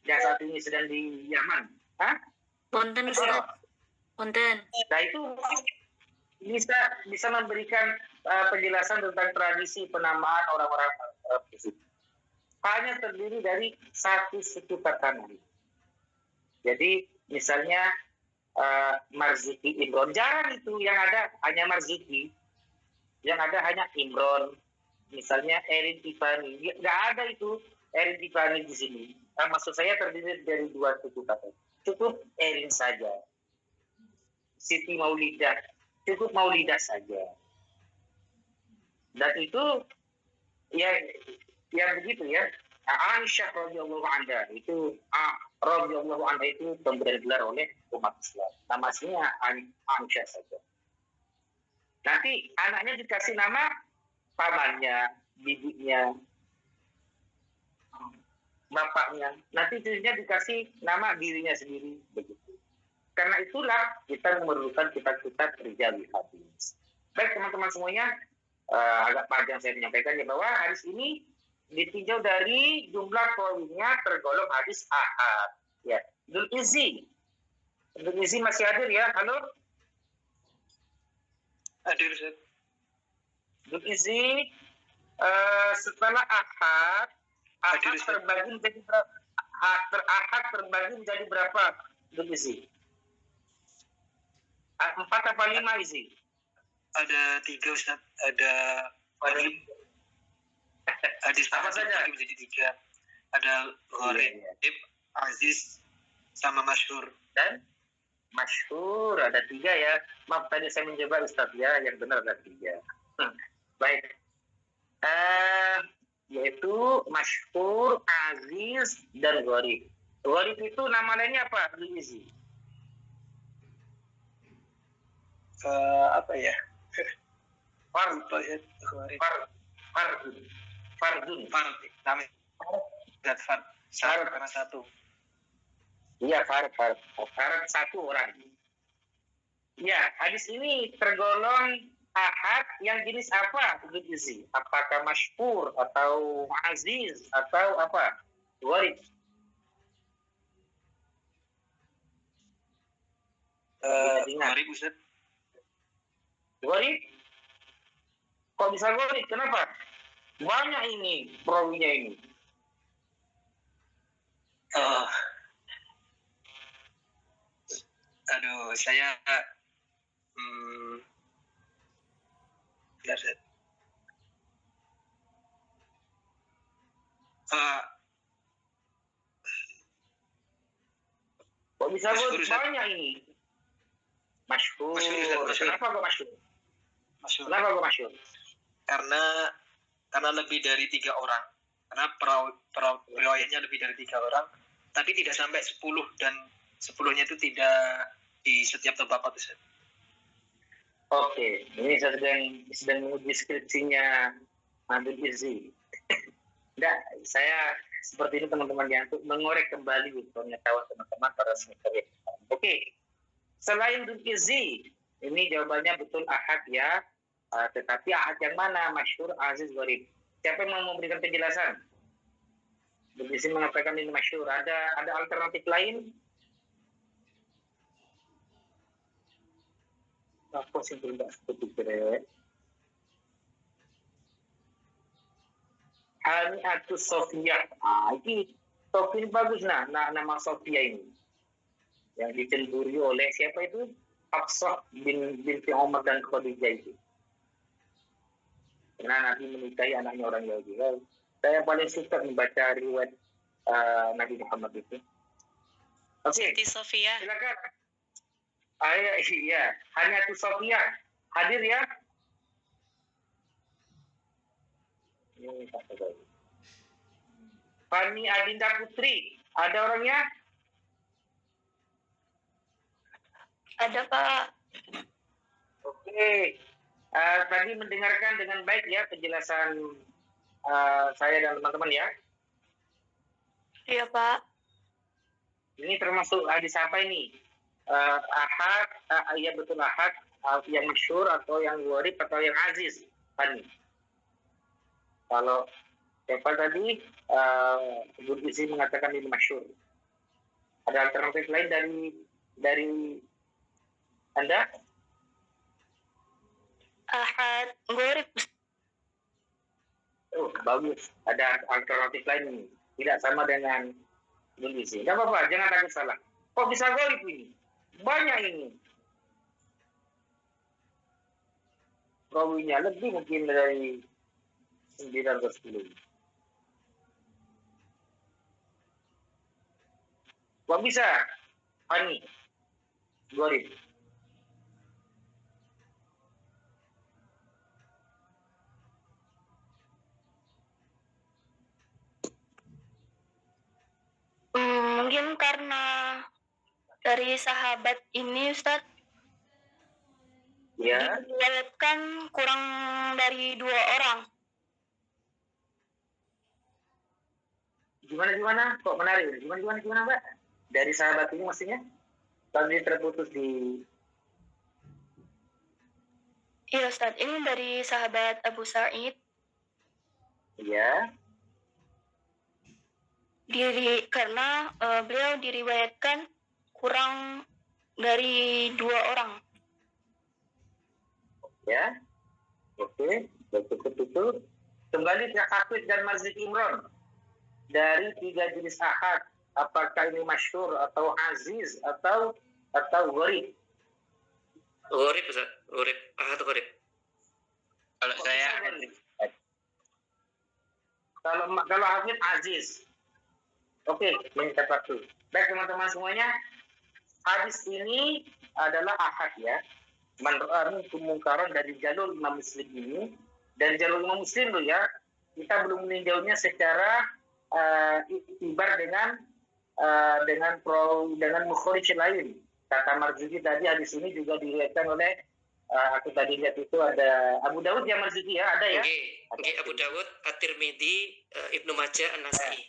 Yang saat ini sedang di Yaman? Hah? Punten, Ustaz. Punten. Nah itu bisa memberikan penjelasan tentang tradisi penamaan orang-orang Arab tersebut. Hanya terdiri dari 1 suku kata nama. Jadi misalnya Marzuki Imron, jarang itu yang ada hanya Marzuki, yang ada hanya Imron. Misalnya Erin Tiffany, nggak ada itu Erin Tiffany di sini. Maksud saya terdiri dari 2 suku kata. Cukup Erin saja. Siti Maulidah, cukup Maulidah saja. Dan itu ya begitu ya. Aisyah radhiyallahu anha itu radhiyallahu anha itu pemberian gelar oleh umat Islam. Nama aslinya Aisyah saja. Nanti anaknya dikasih nama pamannya, bibinya, bapaknya. Nanti cucunya dikasih nama dirinya sendiri, begitu. Karena itulah kita memerlukan kitab-kitab rijal hadis. Baik teman-teman semuanya, agak panjang saya menyampaikan ya, bahwa hadis ini ditinjau dari jumlah poinnya tergolong hadis ahad. Ya, Dzul Izzi masih hadir ya? Halo? Hadir, Ustaz. Dzul Izzi setelah ahad terbagi menjadi berapa? Ahad terbagi menjadi berapa? Dzul Izzi? 4 apa 5 Izzi? Ada 3, Ustaz. Ada hadis apa saja? Menjadi 3. Ada Gharib, Aziz, sama Masyhur. Dan Masyhur ada 3 ya. Maaf tadi saya mencoba Ustaz ya, yang benar ada 3. Baik. Yaitu Masyhur, Aziz, dan Gharib. Gharib itu nama lainnya apa? Izzi. Apa ya? Fardun. Namanya Fard. Syarat karena 1. Iya, Fard 1 orang. Ya, hadis ini tergolong ahad yang jenis apa? Izzi. Apakah masyhur atau aziz atau apa? Gharib. Gharib, Ustaz. Gharib? Kok bisa gharib? Kenapa? Banyak ini perawinya ini. Aduh, saya bentar, Ustaz. Kok bisa Masyhur, Ustaz. banyak ini? Masyhur. Masyhur. Kenapa kok masyhur? Masyhur. Kenapa kok masyhur? Karena lebih dari 3 orang. Karena periwayatnya lebih dari 3 orang, tapi tidak sampai 10, dan 10-nya itu tidak di setiap tabaqat, Ustaz. Oke, ini saya sedang menguji skripsinya Dzul Izzi. Enggak, saya seperti ini teman-teman ya, untuk mengorek kembali pengetahuan teman-teman pada semester ini. Oke, selain Dzul Izzi, ini jawabannya betul ahad ya. Tetapi ahad yang mana? Masyhur, aziz, gharib. Siapa yang mau memberikan penjelasan? Dzul Izzi mengatakan ini masyhur. Ada alternatif lain? Apa sih tidak seperti itu? Haniatus Sofia. Ini Sofia bagus nama Sofia ini. Yang dicemburi oleh siapa itu? Hafsah binti Umar dan Khadijah itu. Karena Nabi menikahi anaknya orang Yahudi. Saya paling suka membaca riwayat Nabi Muhammad itu. Oke. Siti Sofia. Silakan. Iya, hanya tuh Sofia hadir ya. Fani Adinda Putri, ada orangnya? Ada Pak. Oke. Tadi mendengarkan dengan baik ya penjelasan saya dan teman-teman ya. Iya Pak. Ini termasuk hadis apa ini? Ahad, iya betul ahad, yang masyhur atau yang gharib atau yang aziz, Fani. Kalau Eva tadi, Ibu Gizi mengatakan ini masyhur. Ada alternatif lain dari Anda? Ahad gharib. Oh, bagus. Ada alternatif lain ini. Tidak sama dengan Ibu Gizi. Tidak apa-apa, jangan takut salah. Kok bisa gharib ini? Banyak ini. Rawinya lebih mungkin dari 9 atau 10. Kok bisa? Fani, gharib. Mungkin karena dari sahabat ini Ustaz Ya, diriwayatkan kurang dari 2 orang. gimana? Kok menarik? Gimana, Mbak? Dari sahabat ini maksudnya? Tadi terputus di... Iya Ustaz, ini dari sahabat Abu Sa'id. Ya, Karena beliau diriwayatkan kurang dari 2 orang. ya. Oke, betul. Kembali ke Hafid dan Masjid Imran. Dari 3 jenis ahad, apakah ini masyhur atau aziz atau gharib? Gharib Ustaz, gharib, ahad gharib. Kalau saya Kalau Hafid aziz. Oke, meningkat waktu. Baik teman-teman semuanya, hadis ini adalah ahad ya. Man ra'a minkum mungkaran dari jalur Imam Muslim ini, dari jalur Imam Muslim loh ya. Kita belum meninjaunya secara iktibar dengan mukhrij lain. Kata Marzuki tadi hadis ini juga diriwayatkan oleh aku tadi lihat itu ada Abu Dawud ya Marzuki ya, ada ya. Oke, Abu Dawud, At-Tirmidzi, Ibnu Majah, An-Nasa'i.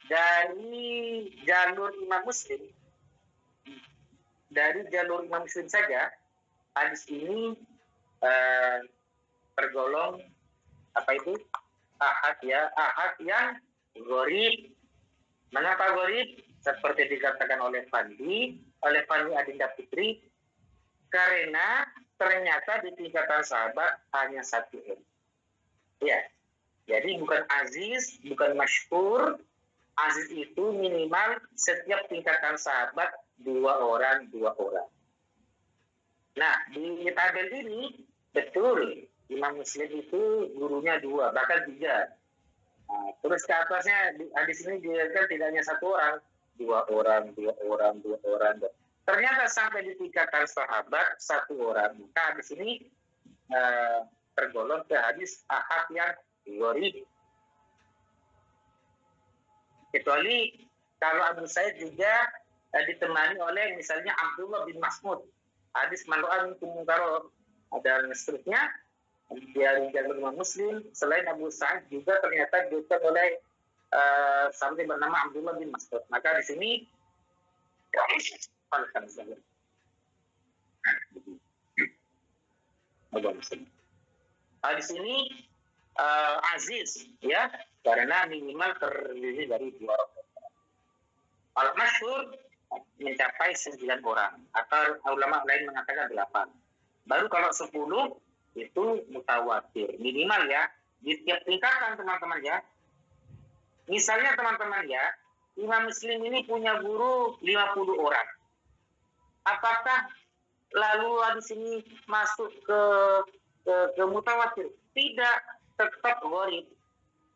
Dari jalur Imam Muslim, saja hadis ini tergolong apa itu ahad ya, ahad yang gharib. Mengapa gharib? Seperti dikatakan oleh Fani Adinda Putri, karena ternyata di tingkatan sahabat hanya 1 orang. Ya, jadi bukan aziz, bukan masyhur. Aziz itu minimal setiap tingkatan sahabat 2 orang. Nah, di tabel ini betul Imam Muslim itu gurunya 2, bahkan 3. Nah, terus ke atasnya hadis ini diriwayatkan tidak hanya 1 orang, 2 orang. Ternyata sampai di tingkatan sahabat 1 orang. Maka hadis ini tergolong ke hadis ahad yang gharib. Kecuali kalau Abu Sa'id juga ditemani oleh misalnya Abdullah bin Mas'ud. Hadis man ra'a minkum mungkaran dan seterusnya. Dari jalur Imam Muslim, selain Abu Sa'id juga ternyata diriwayatkan oleh sahabat bernama Abdullah bin Mas'ud. Maka di sini di sini aziz ya, karena minimal terdiri dari 2 orang. Kalau masyhur mencapai 9 orang, atau ulama lain mengatakan 8. Baru kalau 10 itu mutawatir minimal ya, di tiap tingkatan teman-teman ya. Misalnya teman-teman ya, Imam Muslim ini punya guru 50 orang. Apakah lalu di sini masuk ke mutawatir? Tidak, tetap gharib.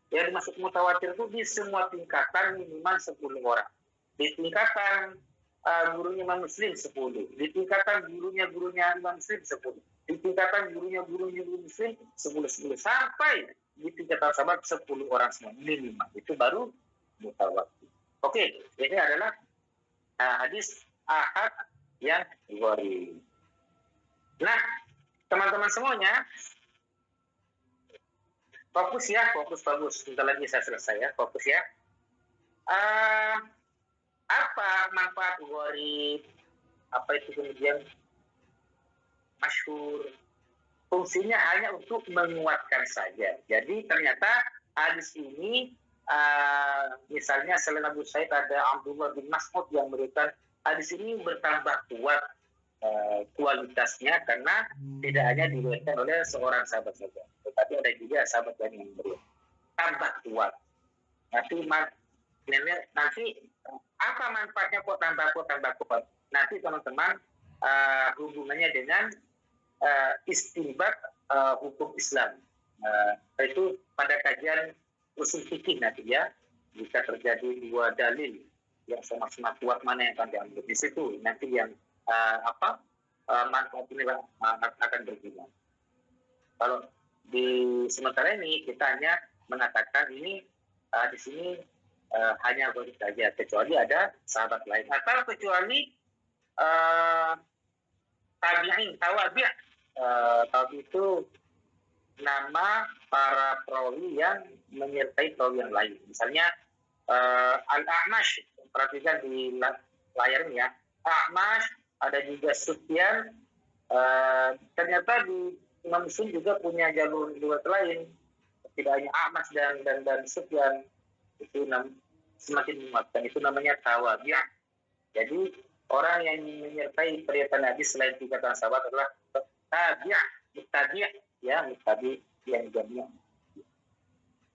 Yang dimaksud mutawatir itu di semua tingkatan minimal 10 orang. Di tingkatan gurunya Imam Muslim 10, di tingkatan gurunya Imam Muslim 10, di tingkatan gurunya guru Muslim 10 sampai di tingkatan sahabat 10 orang semua minimal, itu baru mutawatir. Oke, ini adalah hadis ahad yang gharib. Nah, teman-teman semuanya, fokus ya, fokus bagus. Sebentar lagi saya selesai ya, fokus ya. Apa manfaat gharib? Apa itu kemudian masyhur? Fungsinya hanya untuk menguatkan saja. Jadi ternyata hadis ini, misalnya selain Abu Sa'id ada Abdullah bin Mas'ud yang memberikan hadis ini bertambah kuat kualitasnya karena tidak hanya diriwayatkan oleh seorang sahabat saja, tetapi ada juga sahabat lain yang beriwayat. Tambah kuat. Nanti apa manfaatnya kok tambah kuat? Nanti teman-teman hubungannya dengan istinbat hukum Islam. Itu pada kajian usul fikih nanti ya, jika terjadi dua dalil yang sama-sama kuat, mana yang akan diambil di situ nanti yang manfaat ini akan berguna. Kalau di sementara ini kita hanya mengatakan ini di sini hanya gharib saja, kecuali ada sahabat lain atau kecuali tabi'in, tawabi'. Tawabi itu nama para perawi yang menyertai perawi yang lain. Misalnya Al-A'mash, perhatikan di layar ini ya, A'mash, ada juga Sufyan. Ternyata di Imam Muslim juga punya jalur riwayat lain, tidak hanya A'mash dan Sufyan. Itu semakin menguatkan, itu namanya tawabi'. Jadi orang yang menyertai periwayatan hadis selain tingkatan sahabat adalah tabi' ya, mutabi yang jamiah.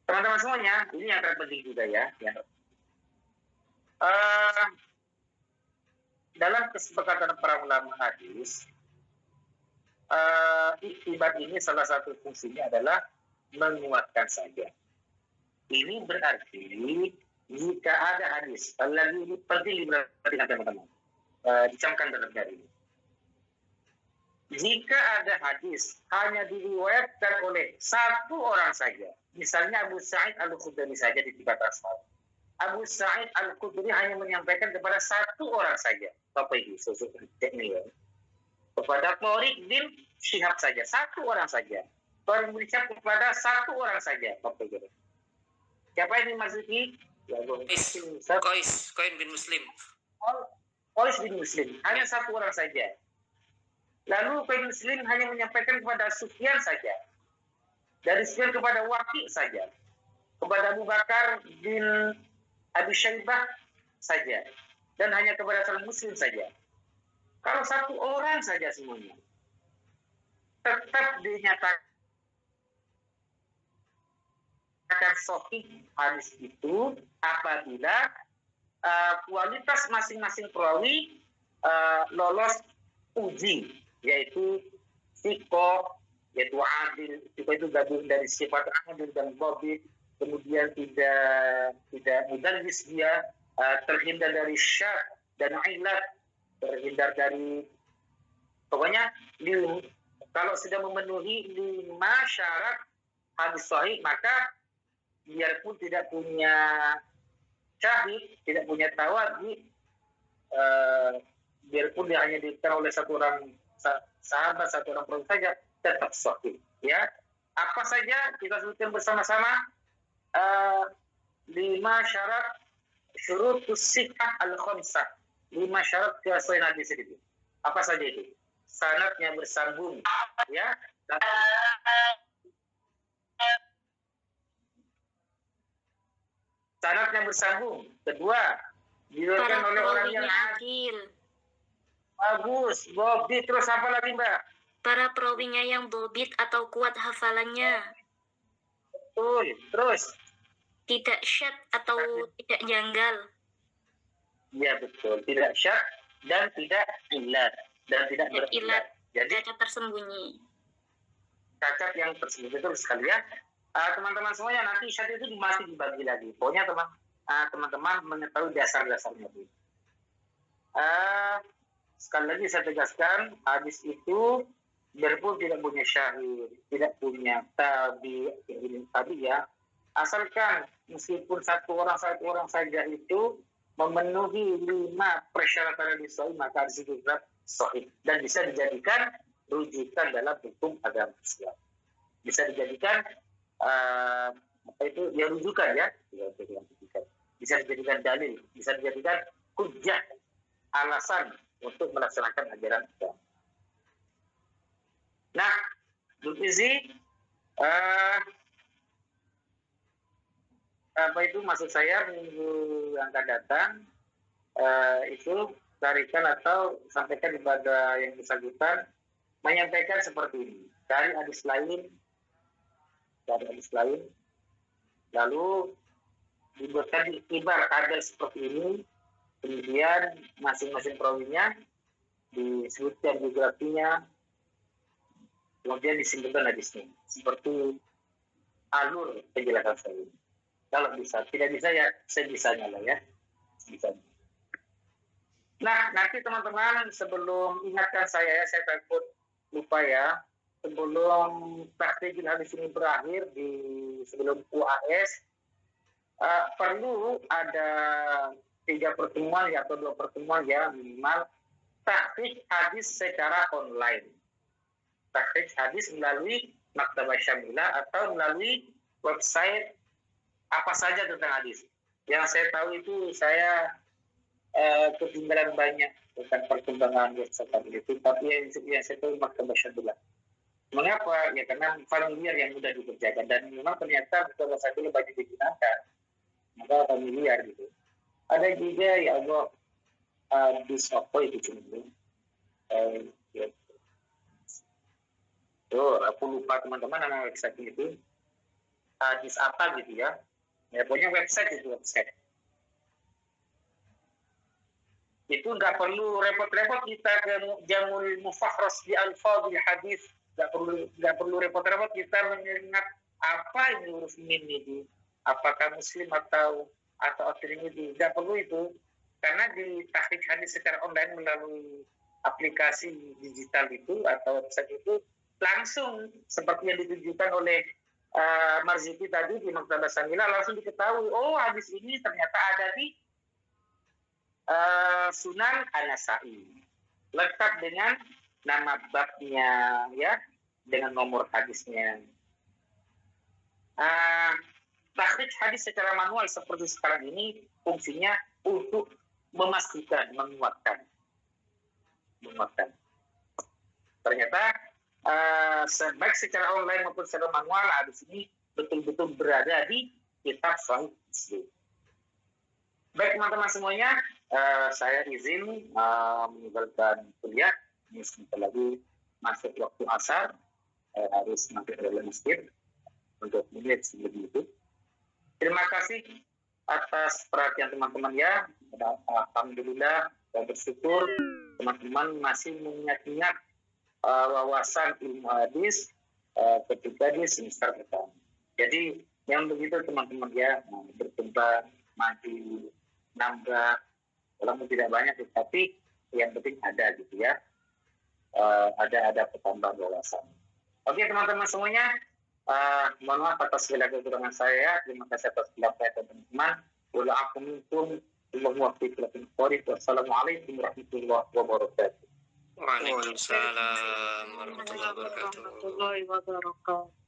Teman-teman semuanya, ini yang terpenting juga ya. Dalam kesepakatan para ulama hadis, iktibar ini salah satu fungsinya adalah menguatkan saja. Ini berarti jika ada hadis, lagi ini penting diperhatikan teman-teman, dicamkan dalam jari ini. Jika ada hadis hanya diriwayatkan oleh satu orang saja, misalnya Abu Sa'id Al-Khudri saja di tingkatan sahabat. Abu Sa'id Al-Khudri hanya menyampaikan kepada satu orang saja. Bapak Ibu, teknik ya. Kepada Tariq bin Syihab saja, satu orang saja. Tariq bin Syihab kepada satu orang saja, Bapak Ibu. Siapa yang dimaksudi? Ya, Qais bin Muslim. Qais bin Muslim, hanya satu orang saja. Lalu Qais bin Muslim hanya menyampaikan kepada Sufyan saja. Dari Sufyan kepada Waqi saja. Kepada Abu Bakar bin Abi Syaibah saja. Dan hanya kepada Salam Muslim saja. Kalau satu orang saja semuanya, tetap dinyatakan sahih hadis itu apabila kualitas masing-masing perawi lolos uji, yaitu sikoh, yaitu adil. Itu gabung dari sifat adil dan dhabit, kemudian tidak mudallis dia, terhindar dari syad dan ilat, terhindar dari, pokoknya kalau sudah memenuhi 5 syarat hadis sahih, maka biarpun tidak punya syahid, tidak punya tawadhi, biarpun dia hanya dikenal oleh satu orang sahabat, satu orang perawi saja, tetap sahih. Ya, apa saja kita sebutkan bersama-sama 5 syarat syurutus sihah al-khamsah, 5 syarat kesahihan hadis itu. Apa saja itu? Sanadnya bersambung, ya. Sanadnya bersambung. Kedua, diriwayatkan oleh orang yang adil. Bagus, dhabit. Terus apa lagi, Mbak? Para perawinya yang dhabit atau kuat hafalannya. Betul. Terus? Tidak syad atau tidak janggal. Iya, betul. Tidak syad dan tidak ilat. Dan tidak berilat. Jadi cacat tersembunyi. Cacat yang tersembunyi itu sekali ya. Teman-teman semuanya, nanti syad itu masih dibagi lagi. Pokoknya teman-teman mengetahui dasar-dasarnya dulu. sekali lagi saya tegaskan, hadis itu biarpun tidak punya syahid, tidak punya tabi ya, asalkan meskipun satu orang saja itu memenuhi 5 persyaratan hadis sahih, maka hadis itu tetap sahih dan bisa dijadikan rujukan dalam hukum agama Islam. Bisa dijadikan rujukan ya, bisa dijadikan dalil, bisa dijadikan hujjah, alasan untuk melaksanakan ajaran agama. Nah, Zulfizi, maksud saya minggu yang akan datang itu tarikan atau sampaikan kepada yang bersangkutan menyampaikan seperti ini dari hadis lain, lalu dibuatkan ibar ada seperti ini, kemudian masing-masing perawinya disebutkan biografinya, kemudian disimpulkan hadisnya seperti alur penjelasan saya. Kalau bisa, tidak bisa ya sebisanya lah ya. Sebisanya. Nah, nanti teman-teman sebelum ingatkan saya takut lupa ya, sebelum taktikil hadis ini berakhir sebelum UAS, perlu ada 3 pertemuan ya atau 2 pertemuan ya minimal taktik hadis secara online. Taktik hadis melalui Maktabah Syamilah atau melalui website apa saja tentang hadis. Yang saya tahu itu saya ketinggalan banyak tentang perkembangan website itu, tapi yang saya tahu Maktabah Syamilah. Mengapa? Ya karena familiar yang mudah dikerjakan dan memang ternyata Maktabah Syamilah banyak digunakan. Maka familiar gitu. Ada juga ya Allah apa itu cuma aku lupa teman-teman nama website itu hadis apa gitu ya. Ya pokoknya website itu nggak perlu repot-repot kita ke Jamul Mufakhras di Alfadhil Hadis, nggak perlu repot-repot kita mengingat apa ini huruf mim itu, apakah Muslim atau At-Tirmidzi, nggak perlu itu karena di tahqiq hadis secara online melalui aplikasi digital itu atau website itu langsung seperti yang ditunjukkan oleh Marzuki tadi di Maktabah Syamilah, langsung diketahui hadis ini ternyata ada di Sunan An-Nasa'i, lengkap dengan nama babnya ya, dengan nomor hadisnya. Tahqiq hadis secara manual seperti sekarang ini fungsinya untuk memastikan, menguatkan. Ternyata baik secara online maupun secara manual hadis ini betul-betul berada di kitab Sahih Muslim. Baik teman-teman semuanya, saya izin meninggalkan kuliah. Ini sebentar lagi masuk waktu asar, harus masuk ke dalam masjid untuk menit sebelum itu. Terima kasih atas perhatian teman-teman ya. Alhamdulillah, saya bersyukur teman-teman masih mengingat-ingat wawasan ilmu hadis ketika di semester pertama. Jadi yang begitu teman-teman ya, berkembang, maju, nambah, walaupun tidak banyak, tapi yang penting ada gitu ya, ada pertambahan wawasan. Oke teman-teman semuanya, mohon maaf atas segala kekurangan saya. Terima kasih atas pendapat teman-teman. Wassalamualaikum warahmatullahi wabarakatuh. Waalaikumsalam warahmatullahi wabarakatuh.